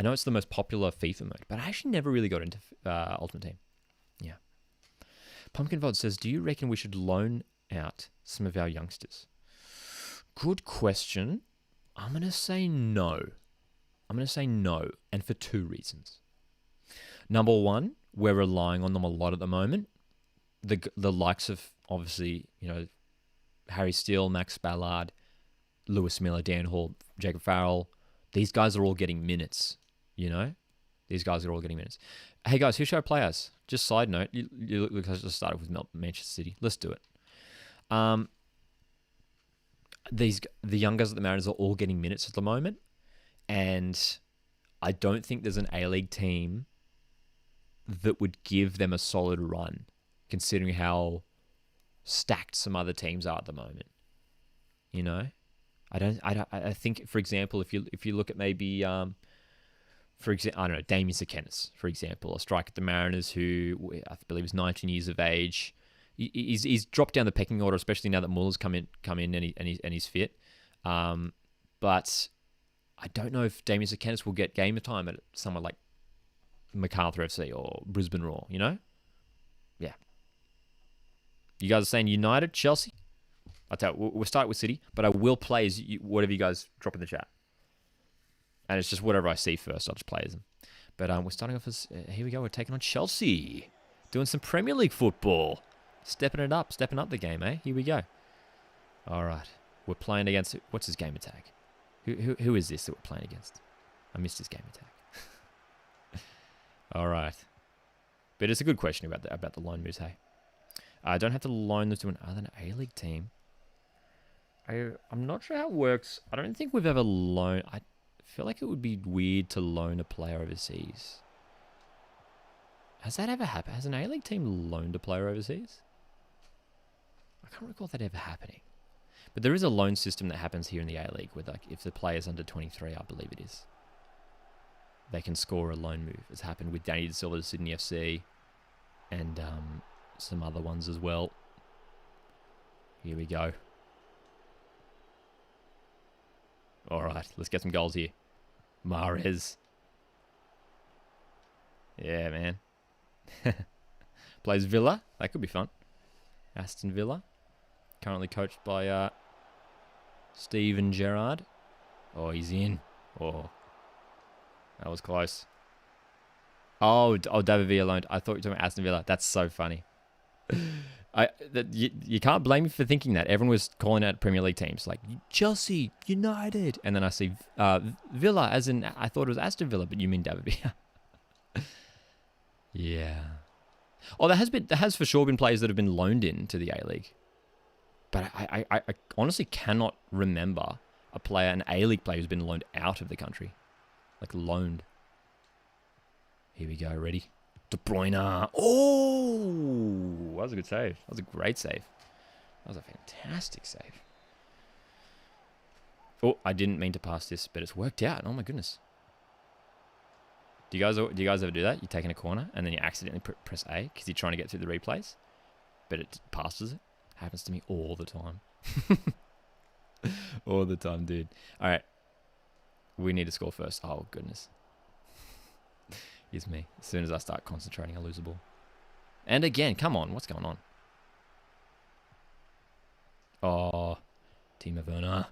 Speaker 1: know it's the most popular FIFA mode, but I actually never really got into Ultimate Team. Yeah. Pumpkin Vod says, do you reckon we should loan out some of our youngsters? Good question. I'm going to say no. I'm going to say no, and for two reasons. Number one, we're relying on them a lot at the moment. The likes of, obviously, Harry Steele, Max Ballard, Lewis Miller, Dan Hall, Jacob Farrell. These guys are all getting minutes, These guys are all getting minutes. Hey, guys, who should I play as? Just side note, you look like I just started with Manchester City. Let's do it. The young guys at the Mariners are all getting minutes at the moment, and I don't think there's an A-League team that would give them a solid run, considering how stacked some other teams are at the moment. I think, for example, if you look at maybe for example, I don't know, Damien Sekenis, for example, a striker at the Mariners who I believe is 19 years of age. He's dropped down the pecking order, especially now that Muller's come in and he's fit. But I don't know if Damien Sekenis will get game time at somewhere like MacArthur FC or Brisbane Roar, Yeah. You guys are saying United, Chelsea? I'll tell you, we'll start with City, but I will play as whatever you guys drop in the chat. And it's just whatever I see first, I'll just play as them. But we're starting off as, here we go, we're taking on Chelsea. Doing some Premier League football. Stepping up the game, eh? Here we go. All right. We're playing against, what's his game attack? Who is this that we're playing against? I missed his game attack. All right. But it's a good question about the loan moves, hey? I don't have to loan them to an A-League team. I'm not sure how it works. I don't think we've ever loaned... I feel like it would be weird to loan a player overseas. Has that ever happened? Has an A-League team loaned a player overseas? I can't recall that ever happening. But there is a loan system that happens here in the A-League where, like, if the player's under 23, I believe it is, they can score a loan move. It's happened with Danny De Silva to Sydney FC and some other ones as well. Here we go. All right, let's get some goals here. Mahrez. Yeah, man. Plays Villa. That could be fun. Aston Villa. Currently coached by Steven Gerrard. Oh, he's in. Oh, that was close. Oh, David Villa loaned. I thought you were talking about Aston Villa. That's so funny. You can't blame me for thinking that. Everyone was calling out Premier League teams like Chelsea, United, and then I see Villa, as in I thought it was Aston Villa, but you mean David Villa. Yeah. Oh, there has for sure been players that have been loaned in to the A-League, but I honestly cannot remember a player, an A-League player who's been loaned out of the country. Like loaned. Here we go, ready? De Bruyne. Oh! That was a good save. That was a great save. That was a fantastic save. Oh, I didn't mean to pass this, but it's worked out. Oh my goodness. Do you guys ever do that? You're taking a corner and then you accidentally press A because you're trying to get through the replays, but it passes it. Happens to me all the time. All the time, dude. All right. We need to score first. Oh, goodness. Here's me. As soon as I start concentrating, I lose the ball. And again, come on. What's going on? Oh, Timo Werner.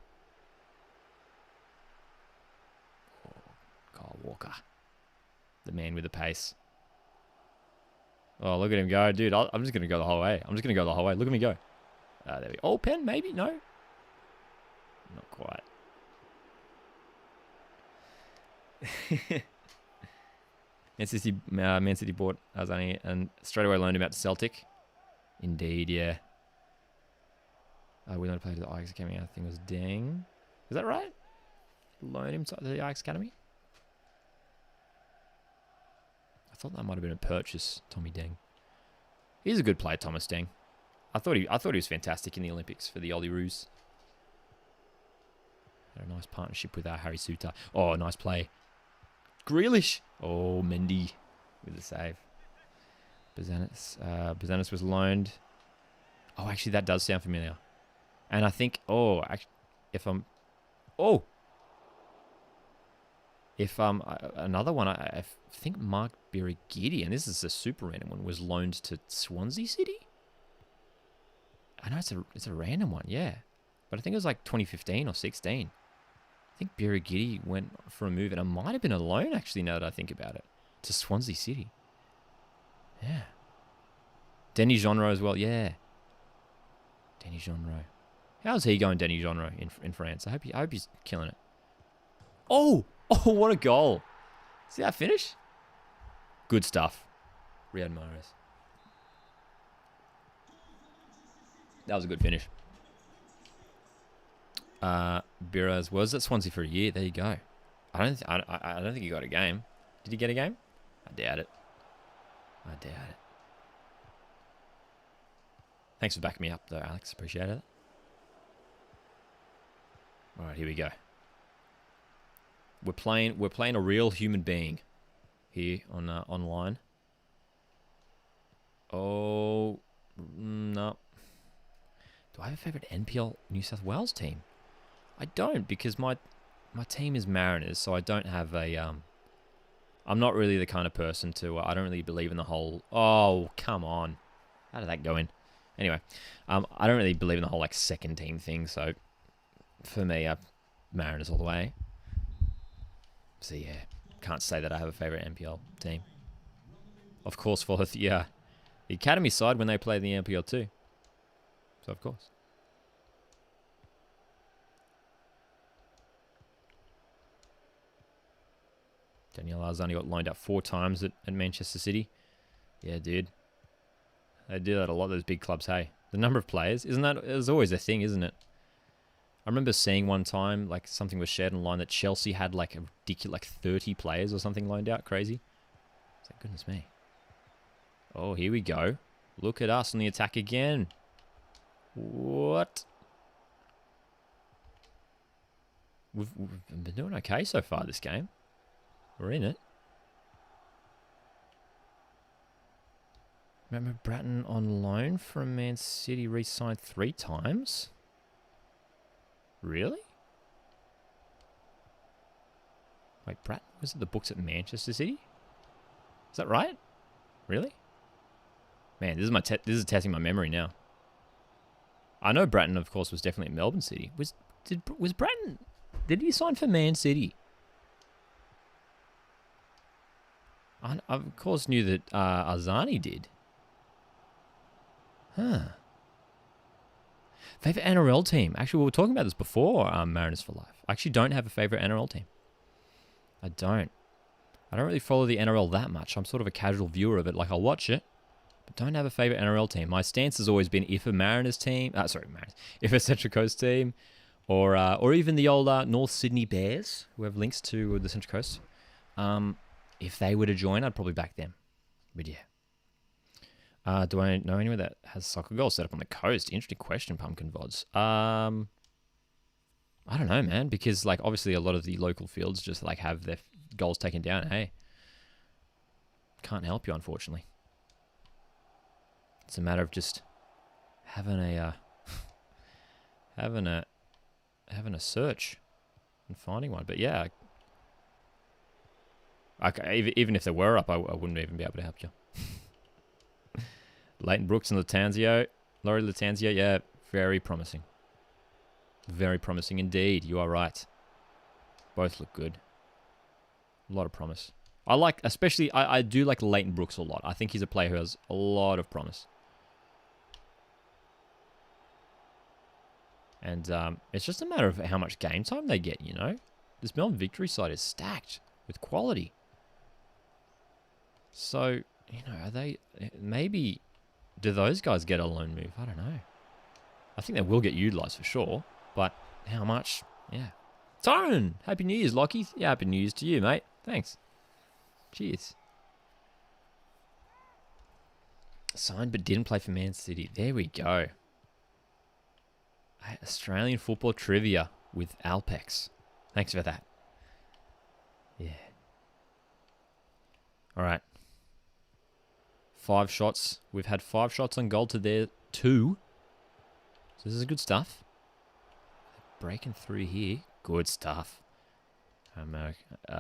Speaker 1: Oh, Kyle Walker. The man with the pace. Oh, look at him go. Dude, I'm just going to go the whole way. I'm just going to go the whole way. Look at me go. There we go. Oh, pen, maybe? No? Not quite. Man City bought Azani and straight away loaned him out to Celtic. Indeed, yeah. We learned to play to the Ajax Academy. I think it was Deng. Is that right? Loan him to the Ajax Academy? I thought that might have been a purchase, Tommy Deng. He's a good player, Thomas Deng. I thought he was fantastic in the Olympics for the Socceroos. Had a nice partnership with Harry Suter. Oh, nice play. Grealish. Oh, Mendy with the save. Bazanis was loaned. Oh, actually, that does sound familiar. And I think, another one, I think Mark Birigidi, and this is a super random one, was loaned to Swansea City. I know it's a random one, yeah. But I think it was like 2015 or 16. I think Birigidi went for a move, and it might have been a loan, actually, now that I think about it, to Swansea City. Yeah. Denny Genro as well, yeah. Denny Genro. How's he going, Denny Genro, in France? I hope he's killing it. Oh, what a goal. See that finish? Good stuff. Riyad Mahrez. That was a good finish. Biraz was at Swansea for a year. There you go. I don't think he got a game. Did he get a game? I doubt it. Thanks for backing me up, though, Alex. Appreciate it. All right, here we go. We're playing a real human being here on online. Oh no. Do I have a favourite NPL New South Wales team? I don't, because my team is Mariners, so I don't have a I'm not really the kind of person to I don't really believe in the whole come on. How did that go in? Anyway, I don't really believe in the whole like second team thing, so for me, Mariners all the way. So yeah, can't say that I have a favourite NPL team. Of course, for the academy side when they play the NPL too. So of course. Daniel Arzani got loaned out 4 times at Manchester City. Yeah, dude. They do that a lot, those big clubs, hey. The number of players, is always a thing, isn't it? I remember seeing one time, like, something was shared online that Chelsea had, like, a ridiculous, like, 30 players or something loaned out. Crazy. It's like, goodness me. Oh, here we go. Look at us on the attack again. What? We've been doing okay so far this game. We're in it. Remember Bratton on loan from Man City re-signed 3 times? Really? Wait, Bratton was at the books at Manchester City? Is that right? Really? Man, this is testing my memory now. I know Bratton, of course, was definitely at Melbourne City. Was Bratton? Did he sign for Man City? I of course knew that Arzani did. Huh. Favorite NRL team? Actually, we were talking about this before, Mariners for Life. I actually don't have a favorite NRL team. I don't really follow the NRL that much. I'm sort of a casual viewer of it. Like, I'll watch it, but don't have a favorite NRL team. My stance has always been if a Mariners team... if a Central Coast team or even the old North Sydney Bears, who have links to the Central Coast. If they were to join, I'd probably back them. But yeah. Do I know anyone that has soccer goals set up on the coast? Interesting question, Pumpkin Vods. I don't know, man, because like obviously a lot of the local fields just like have their goals taken down. Hey, can't help you, unfortunately. It's a matter of just having a having a search and finding one. But yeah, even if they were up, I wouldn't even be able to help you. Leighton Brooks and Laurie Latanzio, yeah, very promising. Very promising indeed. You are right. Both look good. A lot of promise. I like, especially, I do like Leighton Brooks a lot. I think he's a player who has a lot of promise. And it's just a matter of how much game time they get, you know? This Melbourne Victory side is stacked with quality. So, you know, are they, maybe, do those guys get a loan move? I don't know. I think they will get utilised for sure. But how much? Yeah. Tyrone! Happy New Year's, Lockie. Yeah, Happy New Year's to you, mate. Thanks. Cheers. Signed but didn't play for Man City. There we go. Australian football trivia with Alpex. Thanks for that. Yeah. All right. 5 shots. We've had 5 shots on goal to their 2. So this is good stuff. Breaking through here. Good stuff.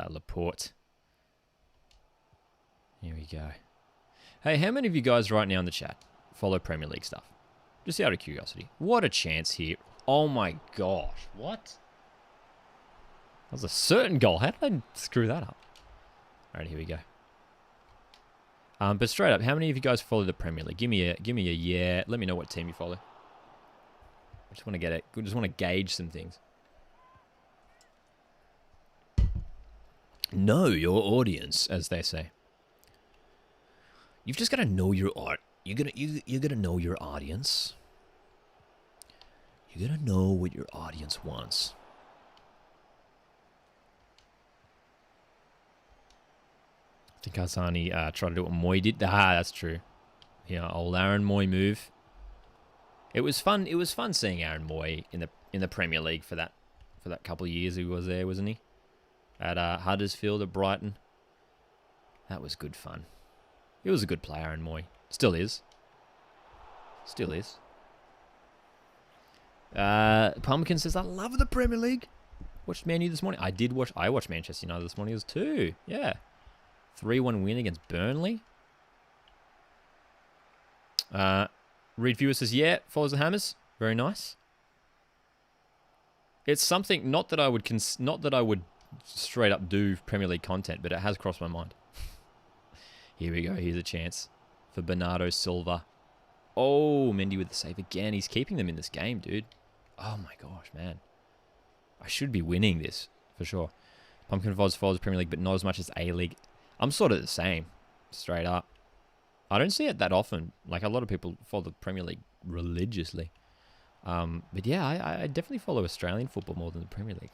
Speaker 1: Laporte. Here we go. Hey, how many of you guys right now in the chat follow Premier League stuff? Just out of curiosity. What a chance here. Oh my gosh. What? That was a certain goal. How did I screw that up? All right, here we go. But straight up, how many of you guys follow the Premier League? Give me a yeah. Let me know what team you follow. I just want to get it. Just want to gauge some things. Know your audience, as they say. You've just got to know your art. You're gonna know your audience. You gotta know what your audience wants. I think Hassani tried to do what Moy did. That's true. Yeah, old Aaron Moy move. It was fun. It was fun seeing Aaron Moy in the Premier League for that couple of years he was there, wasn't he? At Huddersfield, at Brighton. That was good fun. He was a good player, Aaron Moy. Still is. Still is. Pumpkin says, I love the Premier League. Watched Man U this morning. I watched Manchester United this morning as too. Yeah. 3-1 win against Burnley. Reed Viewer says, yeah, follows the Hammers. Very nice. It's something, not that I would straight up do Premier League content, but it has crossed my mind. Here we go. Here's a chance for Bernardo Silva. Oh, Mendy with the save again. He's keeping them in this game, dude. Oh my gosh, man. I should be winning this for sure. Pumpkin Vods follows Premier League, but not as much as A-League. I'm sort of the same, straight up. I don't see it that often. Like, a lot of people follow the Premier League religiously. But yeah, I definitely follow Australian football more than the Premier League.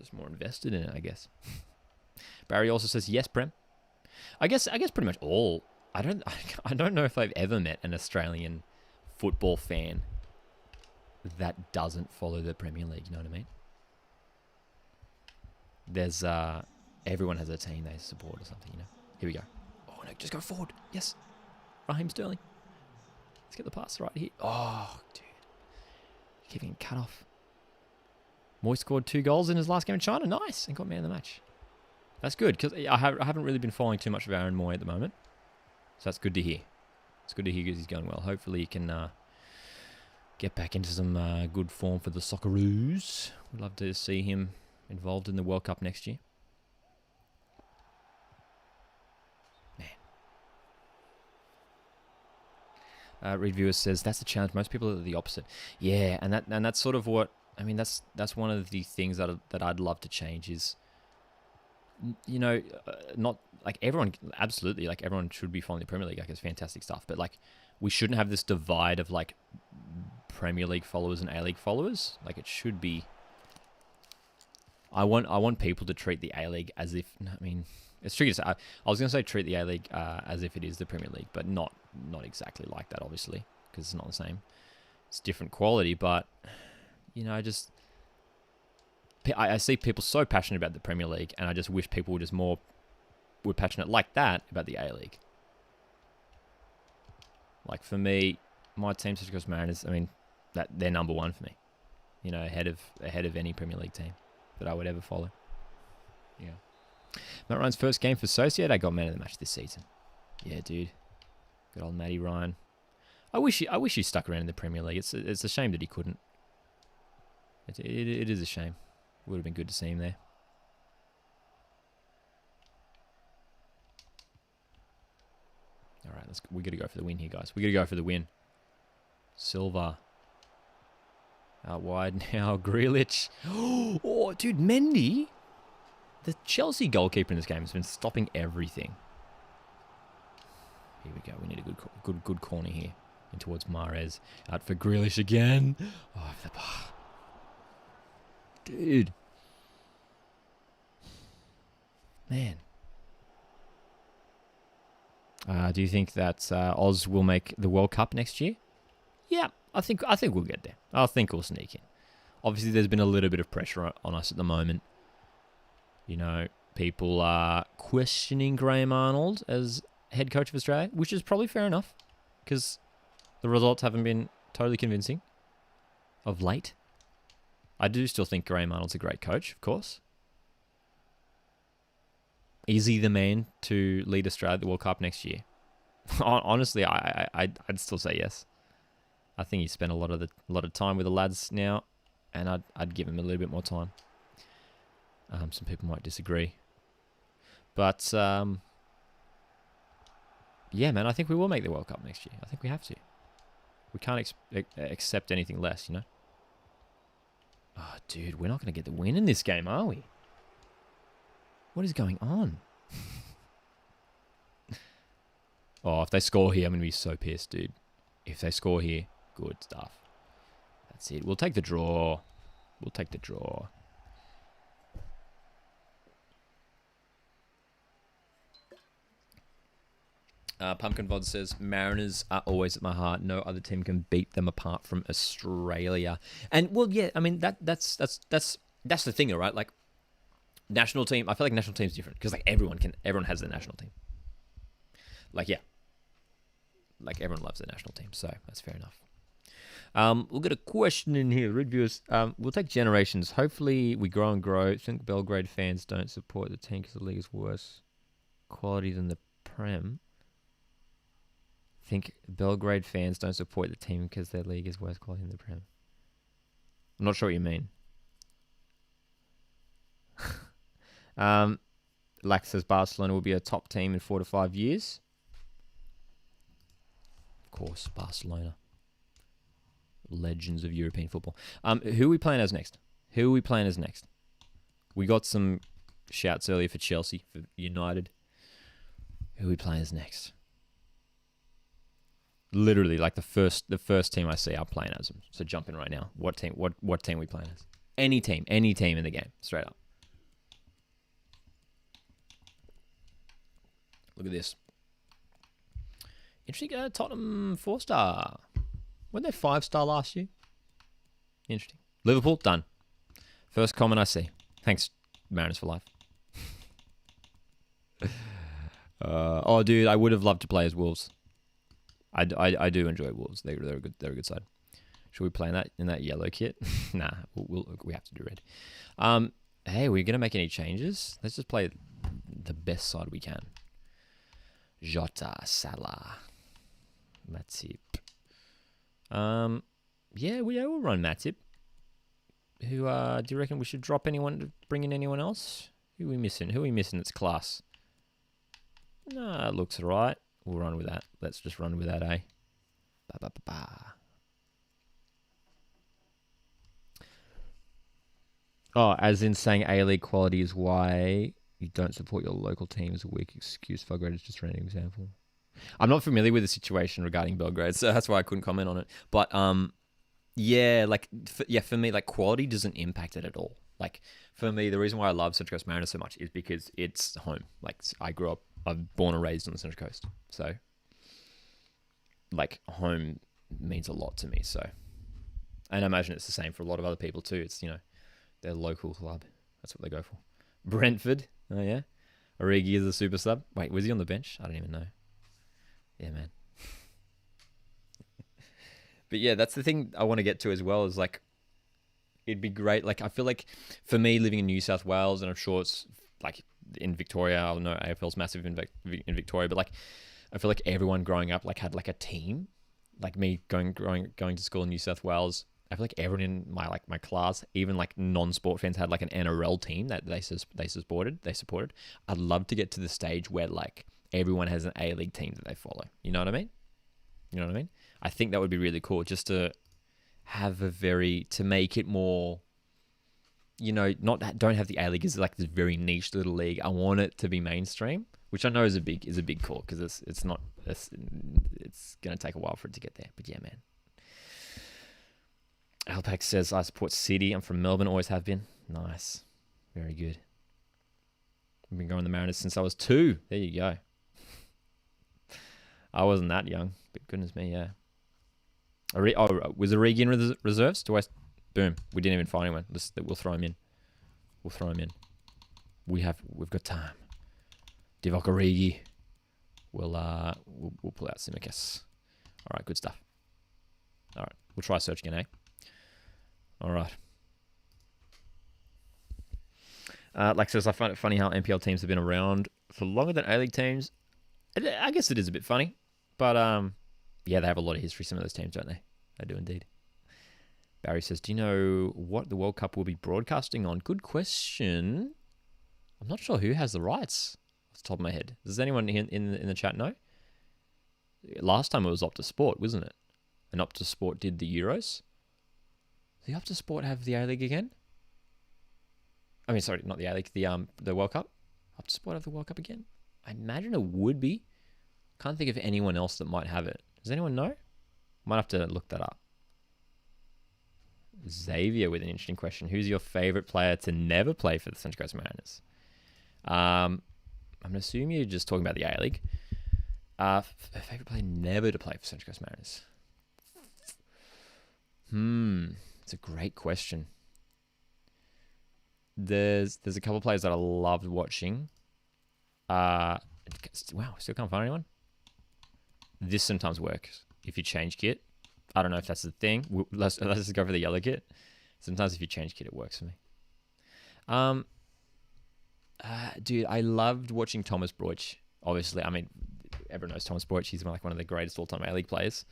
Speaker 1: Just more invested in it, I guess. Barry also says, yes, Prem. I guess pretty much all. I don't know if I've ever met an Australian football fan that doesn't follow the Premier League, you know what I mean? There's, everyone has a team they support or something, you know? Here we go. Oh, no, just go forward. Yes. Raheem Sterling. Let's get the pass right here. Oh, dude. Keeping cut off. Moy scored 2 goals in his last game in China. Nice. And got man of the match. That's good, because I haven't really been following too much of Aaron Moy at the moment. So that's good to hear. It's good to hear because he's going well. Hopefully he can get back into some good form for the Socceroos. We'd love to see him involved in the World Cup next year. Man. Reed Viewer says, that's the challenge. Most people are the opposite. Yeah, and that's sort of what... I mean, that's one of the things that I'd love to change is... You know, not like everyone, absolutely, like everyone should be following the Premier League. Like, it's fantastic stuff. But like, we shouldn't have this divide of like Premier League followers and A-League followers. Like, it should be... I want people to treat the A-League as if... I mean, it's tricky to say. I was going to say treat the A-League as if it is the Premier League, but not exactly like that, obviously, because it's not the same. It's different quality, but, you know, I see people so passionate about the Premier League, and I just wish people were passionate like that about the A-League. Like, for me, my team, Socceroos Mariners, I mean, they're number one for me. You know, ahead of any Premier League team that I would ever follow. Yeah. Matt Ryan's first game for Sociedad, I got man of the match this season. Yeah, dude. Good old Matty Ryan. I wish he stuck around in the Premier League. It's a shame that he couldn't. It is a shame. Would have been good to see him there. All right, we got to go for the win here, guys. We got to go for the win. Silva. Out wide now, Grealish. Oh, dude, Mendy. The Chelsea goalkeeper in this game has been stopping everything. Here we go. We need a good corner here. In towards Mahrez. Out for Grealish again. Oh, the bar. Dude. Man. Do you think that Oz will make the World Cup next year? Yeah, I think we'll get there. I think we'll sneak in. Obviously, there's been a little bit of pressure on us at the moment. You know, people are questioning Graham Arnold as head coach of Australia, which is probably fair enough, because the results haven't been totally convincing of late. I do still think Graham Arnold's a great coach, of course. Is he the man to lead Australia at the World Cup next year? Honestly, I'd still say yes. I think he spent a lot of time with the lads now, and I'd give him a little bit more time. Some people might disagree, but yeah, man, I think we will make the World Cup next year. I think we have to. We can't accept anything less, you know. Oh, dude, we're not going to get the win in this game, are we? What is going on? Oh, if they score here, I'm going to be so pissed, dude. If they score here, good stuff. That's it. We'll take the draw. We'll take the draw. Pumpkin Vod says, Mariners are always at my heart. No other team can beat them apart from Australia. And, well, yeah, I mean, that's the thing, right? Like, national team, I feel like national team's different because, like, everyone has their national team. Like, yeah. Like, everyone loves their national team, so that's fair enough. We'll get a question in here. Red viewers, we'll take generations. Hopefully, we grow and grow. Think Belgrade fans don't support the team because the league is worse quality than the Prem. Think Belgrade fans don't support the team because their league is worse quality than the Prem. I'm not sure what you mean. Lax says Barcelona will be a top team in 4 to 5 years. Of course, Barcelona. Legends of European football. Who are we playing as next? We got some shouts earlier for Chelsea, for United. Who are we playing as next? Literally, like the first team I see, I'm playing as them. So jump in right now. What team are we playing as? Any team in the game, straight up. Look at this. Interesting. Tottenham 4-star. Weren't they 5-star last year? Interesting. Liverpool done. First comment I see. Thanks, Mariners for life. Oh, dude, I would have loved to play as Wolves. I do enjoy Wolves. They're a good side. Should we play in that yellow kit? Nah, we have to do red. Hey, we're gonna make any changes? Let's just play the best side we can. Jota, Salah, Matip. Yeah, we'll run Matip. Who do you reckon we should drop anyone to bring in anyone else? Who are we missing? That's class? Nah, it looks alright. We'll run with that. Let's just run with that, eh? Oh, as in saying A-League quality is why you don't support your local team is a weak excuse. Belgrade is just a random example. I'm not familiar with the situation regarding Belgrade, so that's why I couldn't comment on it. But Yeah, like for me, like quality doesn't impact it at all. Like for me, the reason why I love Central Coast Mariners so much is because it's home. Like I grew up, I'm born and raised on the Central Coast, so like home means a lot to me. So, and I imagine it's the same for a lot of other people too. It's their local club. That's what they go for. Brentford. Oh yeah, Origi is a super sub. Wait, was he on the bench? I don't even know. Yeah, man. But yeah, that's the thing I want to get to as well. Is like it'd be great. Like I feel like for me living in New South Wales, and I'm sure it's like in Victoria. I know AFL's massive in Victoria, but like I feel like everyone growing up like had like a team. Like me going to school in New South Wales, I feel like everyone in my class, even like non-sport fans, had like an NRL team that they supported. I'd love to get to the stage where like everyone has an A-League team that they follow. You know what I mean? I think that would be really cool, just to have to make it more. Don't have the A-League as like this very niche little league. I want it to be mainstream, which I know is a big call because it's going to take a while for it to get there. But yeah, man. Alpac says, I support City. I'm from Melbourne, always have been. Nice. Very good. I've been going the Mariners since I was 2. There you go. I wasn't that young, but goodness me, yeah. Was Origi in reserves? Boom. We didn't even find anyone. We'll throw him in. We've got time. Divock Origi. We'll pull out Simicast. All right, good stuff. All right, we'll try search again, eh? All right. Like says, I find it funny how NPL teams have been around for longer than A-League teams. I guess it is a bit funny, but yeah, they have a lot of history. Some of those teams, don't they? They do indeed. Barry says, "Do you know what the World Cup will be broadcasting on?" Good question. I'm not sure who has the rights off the top of my head. Does anyone in the chat know? Last time it was Optus Sport, wasn't it? And Optus Sport did the Euros. Does the Optus Sport have the A-League again? I mean, sorry, not the A-League, the World Cup. Optus Sport have the World Cup again? I imagine it would be. Can't think of anyone else that might have it. Does anyone know? Might have to look that up. Xavier with an interesting question. Who's your favourite player to never play for the Central Coast Mariners? I'm going to assume you're just talking about the A-League. Favourite player never to play for Central Coast Mariners? It's a great question. There's a couple of players that I loved watching. Wow, still can't find anyone. This sometimes works if you change kit. I don't know if that's the thing. Let's just go for the yellow kit. Sometimes if you change kit, it works for me. Dude, I loved watching Thomas Broich. Obviously, I mean, everyone knows Thomas Broich. He's like one of the greatest all-time A-League players.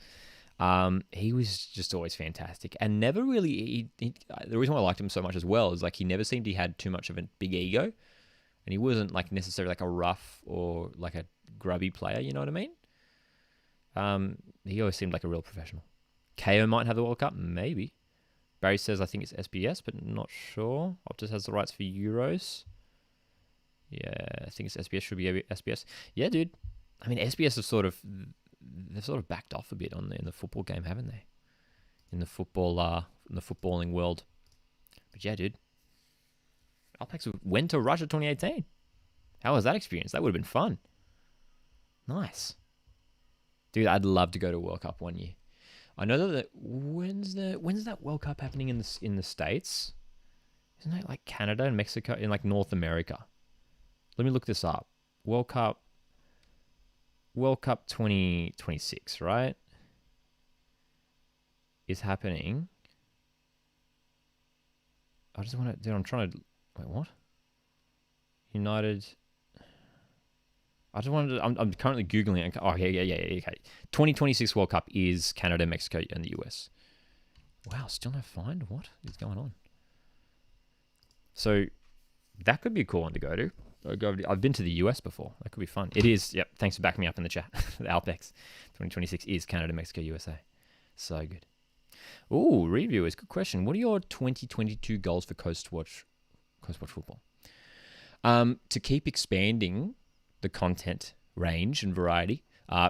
Speaker 1: He was just always fantastic, and never really. The reason why I liked him so much as well is like he never seemed he had too much of a big ego, and he wasn't like necessarily like a rough or like a grubby player. You know what I mean? He always seemed like a real professional. KO might have the World Cup, maybe. Barry says I think it's SBS, but not sure. Optus has the rights for Euros. Yeah, I think it's SBS. Should be SBS. Yeah, dude. I mean, SBS have they've sort of backed off a bit in the football game, haven't they? In the footballing world. But yeah, dude. Alpax went to Russia 2018. How was that experience? That would have been fun. Nice. Dude, I'd love to go to a World Cup one year. I know that when's that World Cup happening in the States? Isn't it like Canada and Mexico in like North America? Let me look this up. World Cup 2026, right? Is happening. I just want to, dude, I'm trying to, wait, what? United. I just wanted to, I'm currently Googling it. Oh, yeah, okay. 2026 World Cup is Canada, Mexico, and the US. Wow, still no find? What is going on? So, that could be a cool one to go to. I've been to the US before. That could be fun. It is. Yep. Thanks for backing me up in the chat. The Alpex 2026 is Canada, Mexico, USA. So good. Ooh, reviewers. Good question. What are your 2022 goals for Coast Watch Football? To keep expanding the content range and variety.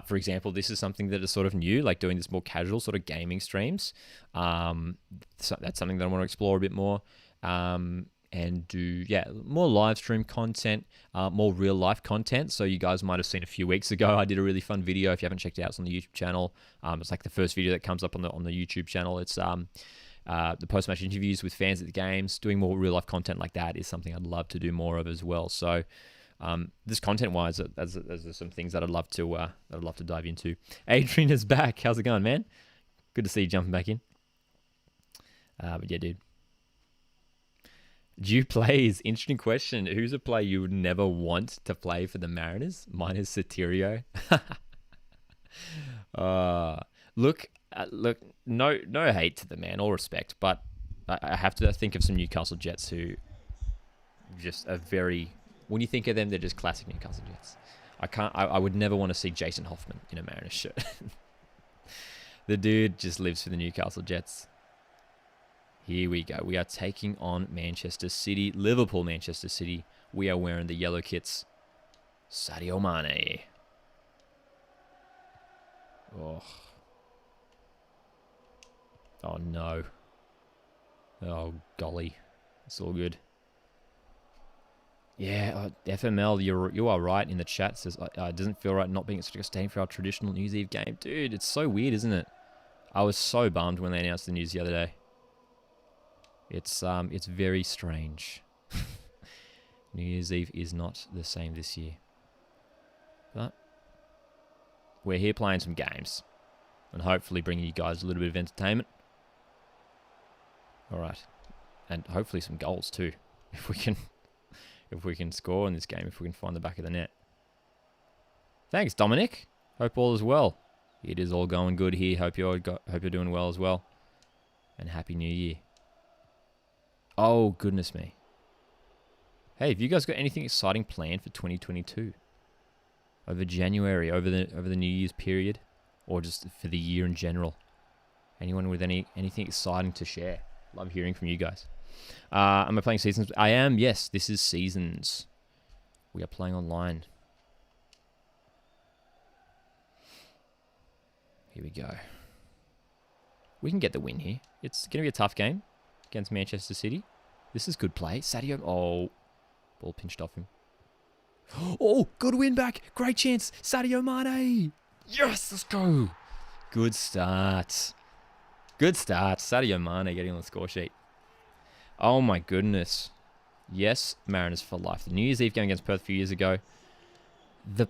Speaker 1: For example, this is something that is sort of new, like doing this more casual sort of gaming streams. So that's something that I want to explore a bit more. And do, more live stream content, more real life content. So you guys might have seen a few weeks ago, I did a really fun video. If you haven't checked it out, it's on the YouTube channel. It's like the first video that comes up on the YouTube channel. It's the post-match interviews with fans at the games. Doing more real life content like that is something I'd love to do more of as well. So this content-wise, there's some things that I'd love to dive into. Adrian is back. How's it going, man? Good to see you jumping back in. But yeah, dude. Do you play is interesting question. Who's a player you would never want to play for the Mariners? Mine is Sotterio. Look, no hate to the man, all respect, but I have to think of some Newcastle Jets who just are very. When you think of them, they're just classic Newcastle Jets. I would never want to see Jason Hoffman in a Mariners shirt. The dude just lives for the Newcastle Jets. Here we go. We are taking on Manchester City. Liverpool, Manchester City. We are wearing the yellow kits. Sadio Mane. Oh no. Oh, golly. It's all good. Yeah, FML, you are right in the chat. Says it doesn't feel right not being at Socceroos Stadium for our traditional New Year's Eve game. Dude, it's so weird, isn't it? I was so bummed when they announced the news the other day. It's very strange. New Year's Eve is not the same this year. But we're here playing some games and hopefully bringing you guys a little bit of entertainment. All right, and hopefully some goals too, if we can score in this game, if we can find the back of the net. Thanks, Dominic. Hope all is well. It is all going good here. Hope you're doing well as well. And Happy New Year. Oh, goodness me. Hey, have you guys got anything exciting planned for 2022? Over January, over the New Year's period? Or just for the year in general? Anyone with anything exciting to share? Love hearing from you guys. Am I playing Seasons? I am, yes. This is Seasons. We are playing online. Here we go. We can get the win here. It's going to be a tough game against Manchester City. This is good play. Sadio. Oh, ball pinched off him. Oh, good win back. Great chance. Sadio Mane. Yes, let's go. Good start. Good start. Sadio Mane getting on the score sheet. Oh my goodness. Yes, Mariners for life. The New Year's Eve game against Perth a few years ago. The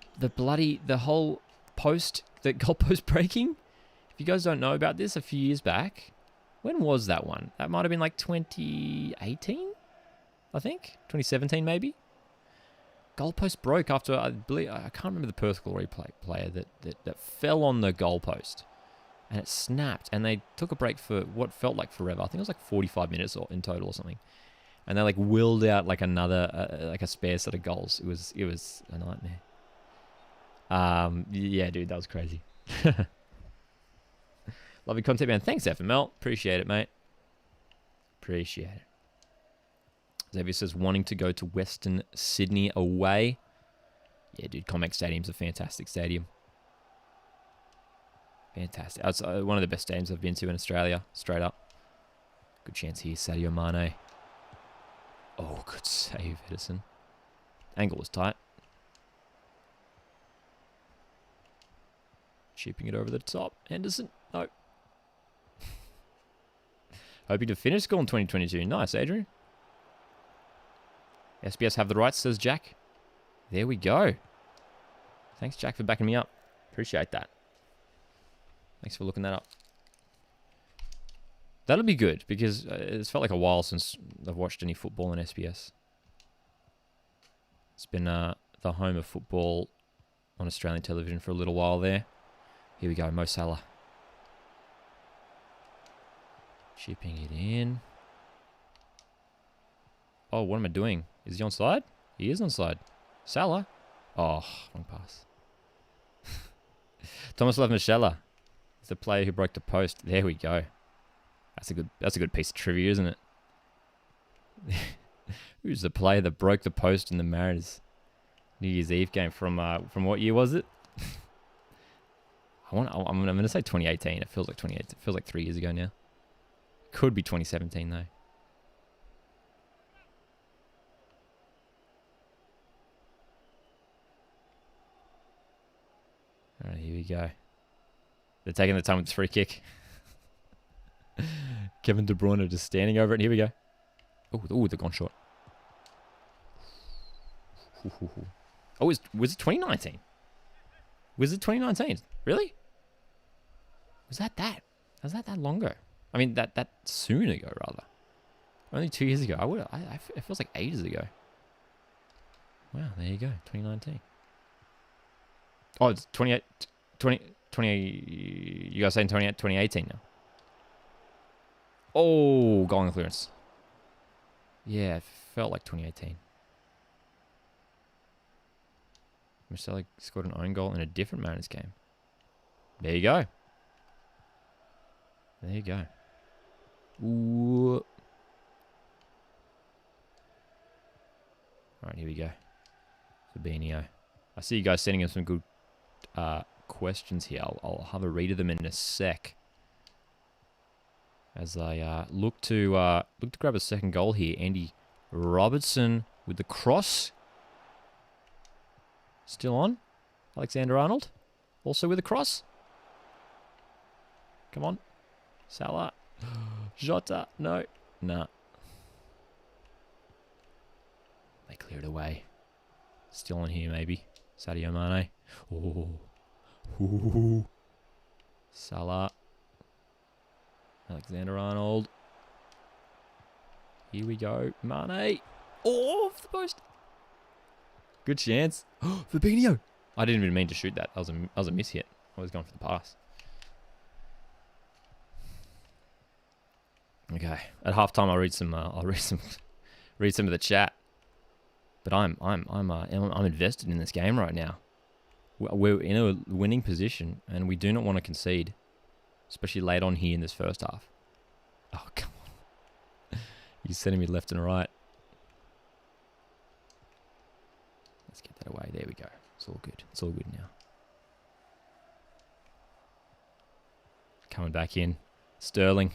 Speaker 1: whole the goalpost breaking. If you guys don't know about this, a few years back. When was that one? That might have been like 2018, I think. 2017 maybe. Goalpost broke after, I can't remember the Perth Glory player that fell on the goalpost. And it snapped. And they took a break for what felt like forever. I think it was like 45 minutes in total or something. And they like willed out like another, like a spare set of goals. It was a nightmare. Yeah, dude, that was crazy. Love your content, man. Thanks, FML. Appreciate it, mate. Appreciate it. Xavier says, wanting to go to Western Sydney away. Yeah, dude, Comex Stadium's a fantastic stadium. Fantastic. It's one of the best stadiums I've been to in Australia, straight up. Good chance here, Sadio Mane. Oh, good save, Edison. Angle was tight. Chipping it over the top. Henderson. No. Hoping to finish school in 2022. Nice, Adrian. SBS have the rights, says Jack. There we go. Thanks, Jack, for backing me up. Appreciate that. Thanks for looking that up. That'll be good, because it's felt like a while since I've watched any football on SBS. It's been the home of football on Australian television for a little while there. Here we go, Mo Salah. Chipping it in. Oh, what am I doing? Is he onside? He is onside. Salah. Oh, wrong pass. Thomas Love-Michela is the player who broke the post. There we go. That's a good piece of trivia, isn't it? Who's the player that broke the post in the Mariners New Year's Eve game from what year was it? I'm going to say 2018. It feels like 2018. It feels like 3 years ago now. Could be 2017 though. All right, here we go. They're taking the time with this free kick. Kevin De Bruyne just standing over it. Here we go. Oh, they've gone short. Oh, was it 2019? Was it 2019? Really? Was that? Was that long ago? I mean, that soon ago, rather. Only 2 years ago. It feels like ages ago. Wow, there you go. 2019. Oh, it's 20, you guys saying 2018 now? Oh, goal and clearance. Yeah, it felt like 2018. Marcelo scored an own goal in a different Mariners game. There you go. There you go. Ooh. All right, here we go. Fabinho. I see you guys sending in some good questions here. I'll have a read of them in a sec. As I look to grab a second goal here. Andy Robertson with the cross. Still on. Alexander Arnold. Also with a cross. Come on. Salah. Jota. No. Nah. They clear it away. Still on here, maybe. Sadio Mane. Oh. Ooh. Salah. Alexander Arnold. Here we go. Mane. Oh, off the post. Good chance. Fabinho. I didn't even mean to shoot that. That was a miss hit. I was going for the pass. Okay. At halftime, I'll read some of the chat. But I'm invested in this game right now. We're in a winning position, and we do not want to concede, especially late on here in this first half. Oh, come on. You're sending me left and right. Let's get that away. There we go. It's all good. It's all good now. Coming back in. Sterling.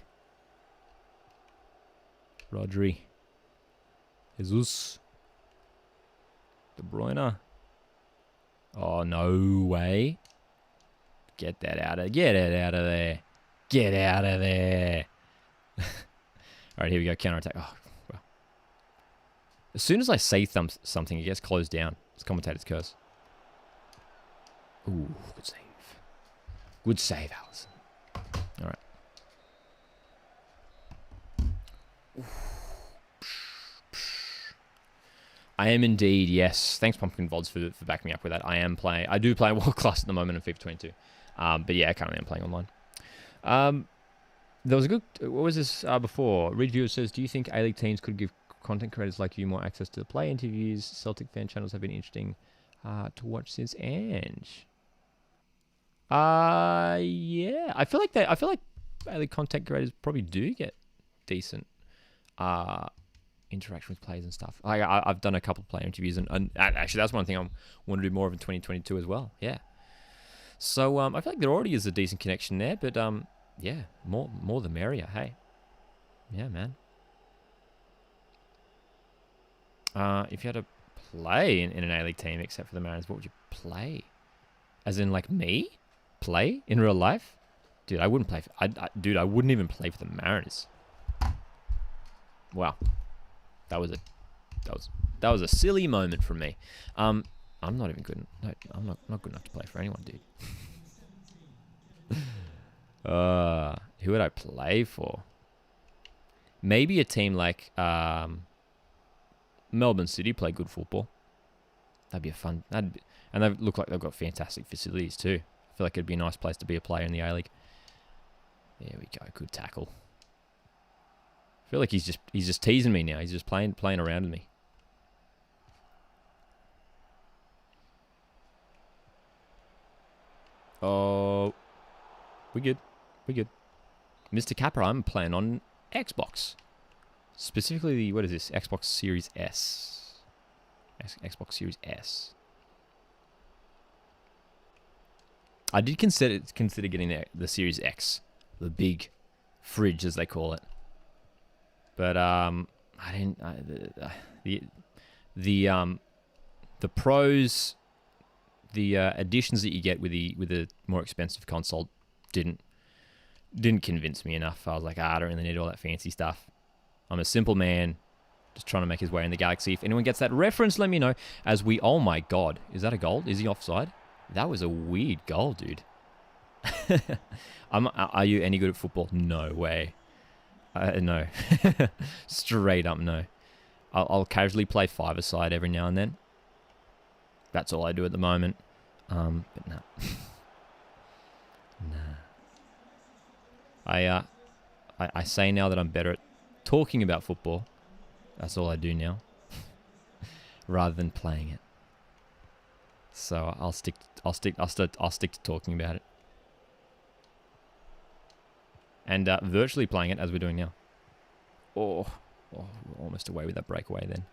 Speaker 1: Rodri. Jesus. De Bruyne. Oh, no way. Get that out of there. Get out of there. All right, here we go. Counter-attack. Oh, well. As soon as I say something, it gets closed down. It's commentator's curse. Ooh, good save. Good save, Allison. All right. I am indeed, yes. Thanks, Pumpkin Vods, for backing me up with that. I do play World Class at the moment in FIFA 22. But yeah, currently I'm playing online. There was a good... What was this before? Reviewer says, do you think A-League teams could give content creators like you more access to the play interviews? Celtic fan channels have been interesting to watch since Ange. Yeah. I feel like A-League content creators probably do get decent interaction with players and stuff. I've done a couple of player interviews, and actually that's one thing I want to do more of in 2022 as well. Yeah. So I feel like there already is a decent connection there, but yeah, more the merrier. Hey, yeah, man. If you had to play in an A-League team except for the Mariners, what would you play? As in, like, me? Play in real life? Dude, I wouldn't play. Dude, I wouldn't even play for the Mariners. Wow, that was a silly moment from me. I'm not even good. No, I'm not good enough to play for anyone, dude. Who would I play for? Maybe a team like Melbourne City play good football. That'd be a fun. And they look like they've got fantastic facilities too. I feel like it'd be a nice place to be a player in the A-League. There we go. Good tackle. I feel like he's just teasing me now. He's just playing around with me. Oh, we good. Mr. Capra, I'm playing on Xbox. Specifically the, what is this? Xbox Series S. Xbox Series S. I did consider getting the Series X, the big fridge as they call it, but I didn't. The pros, the additions that you get with the more expensive console didn't convince me enough. I was like, I don't really need all that fancy stuff. I'm a simple man, just trying to make his way in the galaxy. If anyone gets that reference, let me know. Oh my god, is that a goal? Is he offside? That was a weird goal, dude. Are you any good at football? No way. No. Straight up no. I'll casually play five-a-side every now and then. That's all I do at the moment. But no. Nah. I say now that I'm better at talking about football. That's all I do now. Rather than playing it. So I'll stick to talking about it. And virtually playing it as we're doing now. Oh, we're almost away with that breakaway then.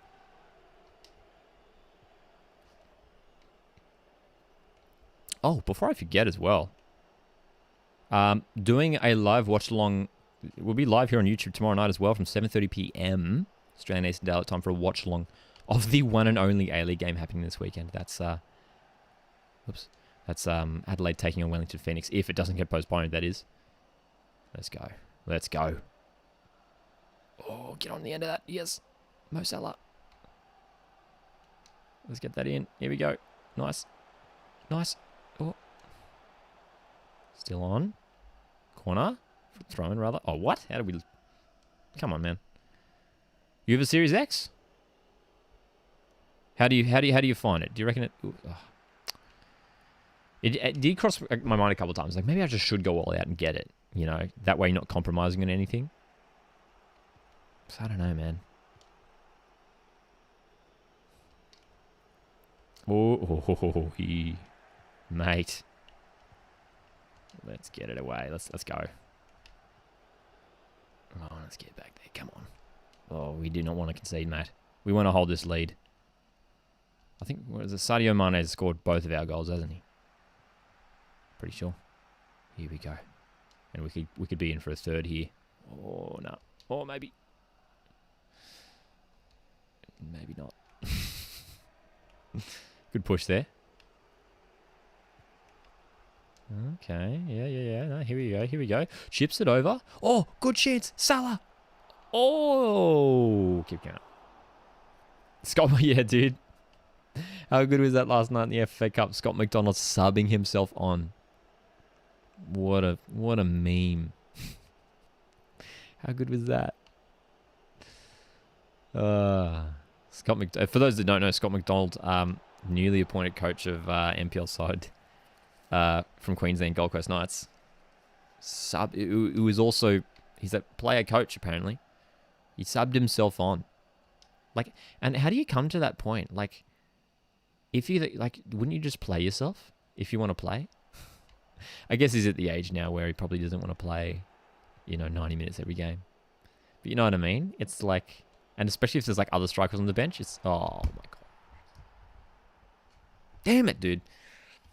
Speaker 1: Oh, before I forget as well. Doing a live watch along. We'll be live here on YouTube tomorrow night as well from 7:30 p.m. Australian Eastern Daylight Time for a watch along of the one and only A-League game happening this weekend. That's Adelaide taking on Wellington Phoenix. If it doesn't get postponed, that is. Let's go. Let's go. Oh, get on the end of that. Yes. Mo Salah. Let's get that in. Here we go. Nice. Nice. Oh. Still on. Corner. Thrown, rather. Oh, what? How did we... Come on, man. You have a Series X? How do you find it? Do you reckon it... Ooh, oh. It did cross my mind a couple of times. Like, maybe I just should go all out and get it. You know, that way you're not compromising on anything. So I don't know, man. Oh, mate. Let's get it away. Let's go. Oh, let's get back there. Come on. Oh, we do not want to concede, mate. We want to hold this lead. I think Sadio Mane has scored both of our goals, hasn't he? Pretty sure. Here we go. And we could be in for a third here. Oh, no. Oh, maybe. Maybe not. Good push there. Okay. Yeah. No, here we go. Chips it over. Oh, good chance. Salah. Oh. Keep going. Scott, yeah, dude. How good was that last night in the FA Cup? Scott McDonald subbing himself on. What a meme. How good was that? For those that don't know, Scott McDonald, newly appointed coach of NPL side from Queensland Gold Coast Knights. It was also, he's a player coach apparently. He subbed himself on. Like, and how do you come to that point? Like, if you wouldn't you just play yourself if you want to play? I guess he's at the age now where he probably doesn't want to play, 90 minutes every game. But you know what I mean? It's like, and especially if there's like other strikers on the bench, it's, oh my God. Damn it, dude.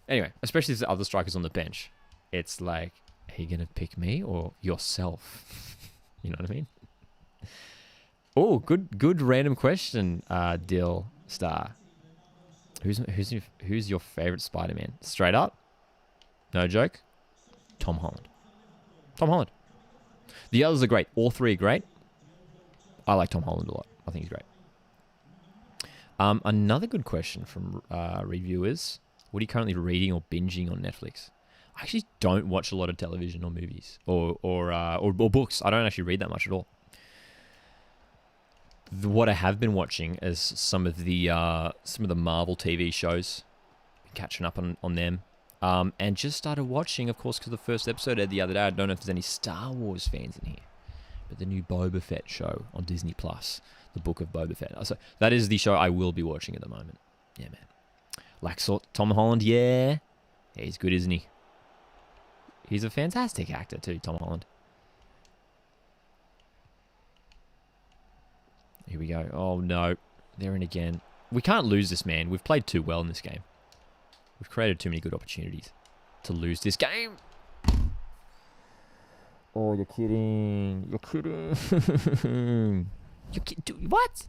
Speaker 1: Anyway, especially if there's other strikers on the bench, it's like, are you going to pick me or yourself? You know what I mean? Oh, good random question, Dill Star. Who's your favorite Spider-Man? Straight up? No joke. Tom Holland. Tom Holland. The others are great. All three are great. I like Tom Holland a lot. I think he's great. Another good question from reviewers. What are you currently reading or binging on Netflix? I actually don't watch a lot of television or movies or books. I don't actually read that much at all. What I have been watching is some of the Marvel TV shows. Been catching up on them. And just started watching, of course, because the first episode aired the other day. I don't know if there's any Star Wars fans in here, but the new Boba Fett show on Disney Plus, the Book of Boba Fett. So that is the show I will be watching at the moment. Yeah, man. Tom Holland, yeah, he's good, isn't he? He's a fantastic actor too, Tom Holland. Here we go. Oh no, they're in again. We can't lose this, man. We've played too well in this game. We've created too many good opportunities. to lose this game. Oh, you're kidding. You're kidding. What?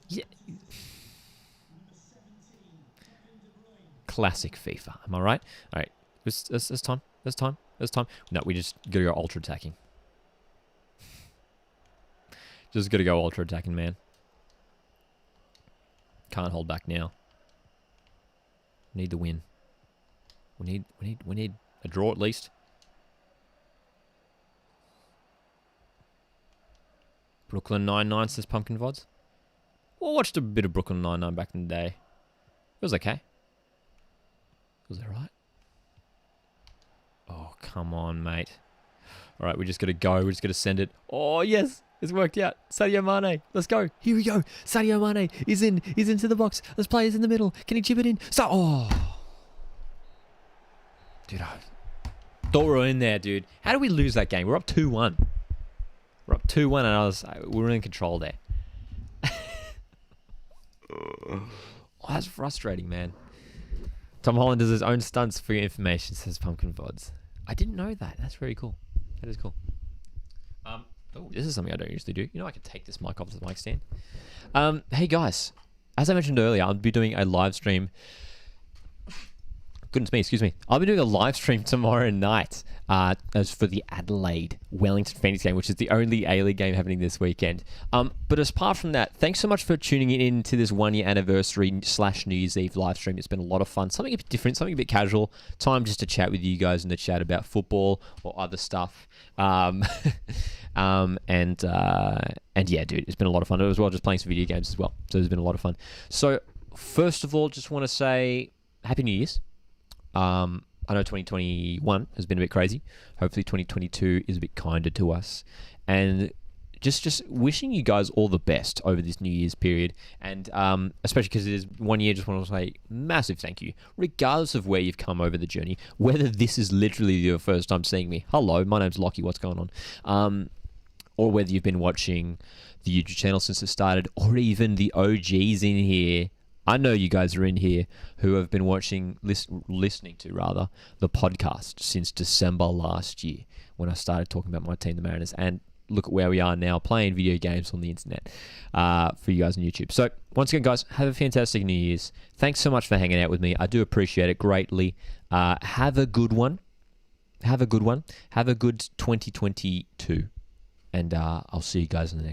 Speaker 1: Yeah. Classic FIFA. Am I right? All right. There's time. There's time. There's time. No, we just gotta go ultra attacking. Just gotta go ultra attacking, man. Can't hold back now. Need the win. We need a draw at least. Brooklyn 99 says Pumpkin VODs. Well, I watched a bit of Brooklyn 99 back in the day. It was okay. Was that right? Oh, come on, mate. All right, we just got to go. We just got to send it. Oh, yes. It's worked out. Sadio Mane. Let's go. Here we go. Sadio Mane is in. He's into the box. This player's in the middle. Can he chip it in? Dude, I thought we were in there, dude. How did we lose that game? We're up 2-1. We're up 2-1 and we were in control there. Oh, that's frustrating, man. Tom Holland does his own stunts for your information, says Pumpkin VODs. I didn't know that. That's very cool. That is cool. This is something I don't usually do. You know, I can take this mic off the mic stand. Hey, guys. As I mentioned earlier, I'll be doing a live stream. Goodness me, excuse me. I'll be doing a live stream tomorrow night as for the Adelaide Wellington Phoenix game, which is the only A-League game happening this weekend. But apart from that, thanks so much for tuning in to this 1 year anniversary / New Year's Eve live stream. It's been a lot of fun. Something a bit different, something a bit casual. Time just to chat with you guys in the chat about football or other stuff. And yeah, dude, it's been a lot of fun as well, just playing some video games as well. So it's been a lot of fun. So first of all, just want to say Happy New Year's. I know 2021 has been a bit crazy. Hopefully 2022 is a bit kinder to us. And just wishing you guys all the best over this New Year's period. And especially because it is 1 year, just want to say massive thank you. Regardless of where you've come over the journey, whether this is literally your first time seeing me. Hello, my name's Lockie, what's going on? Or whether you've been watching the YouTube channel since it started, or even the OGs in here. I know you guys are in here who have been listening to the podcast since December last year when I started talking about my team, the Mariners, and look at where we are now playing video games on the internet for you guys on YouTube. So once again, guys, have a fantastic New Year's. Thanks so much for hanging out with me. I do appreciate it greatly. Have a good one. Have a good 2022. And I'll see you guys in the next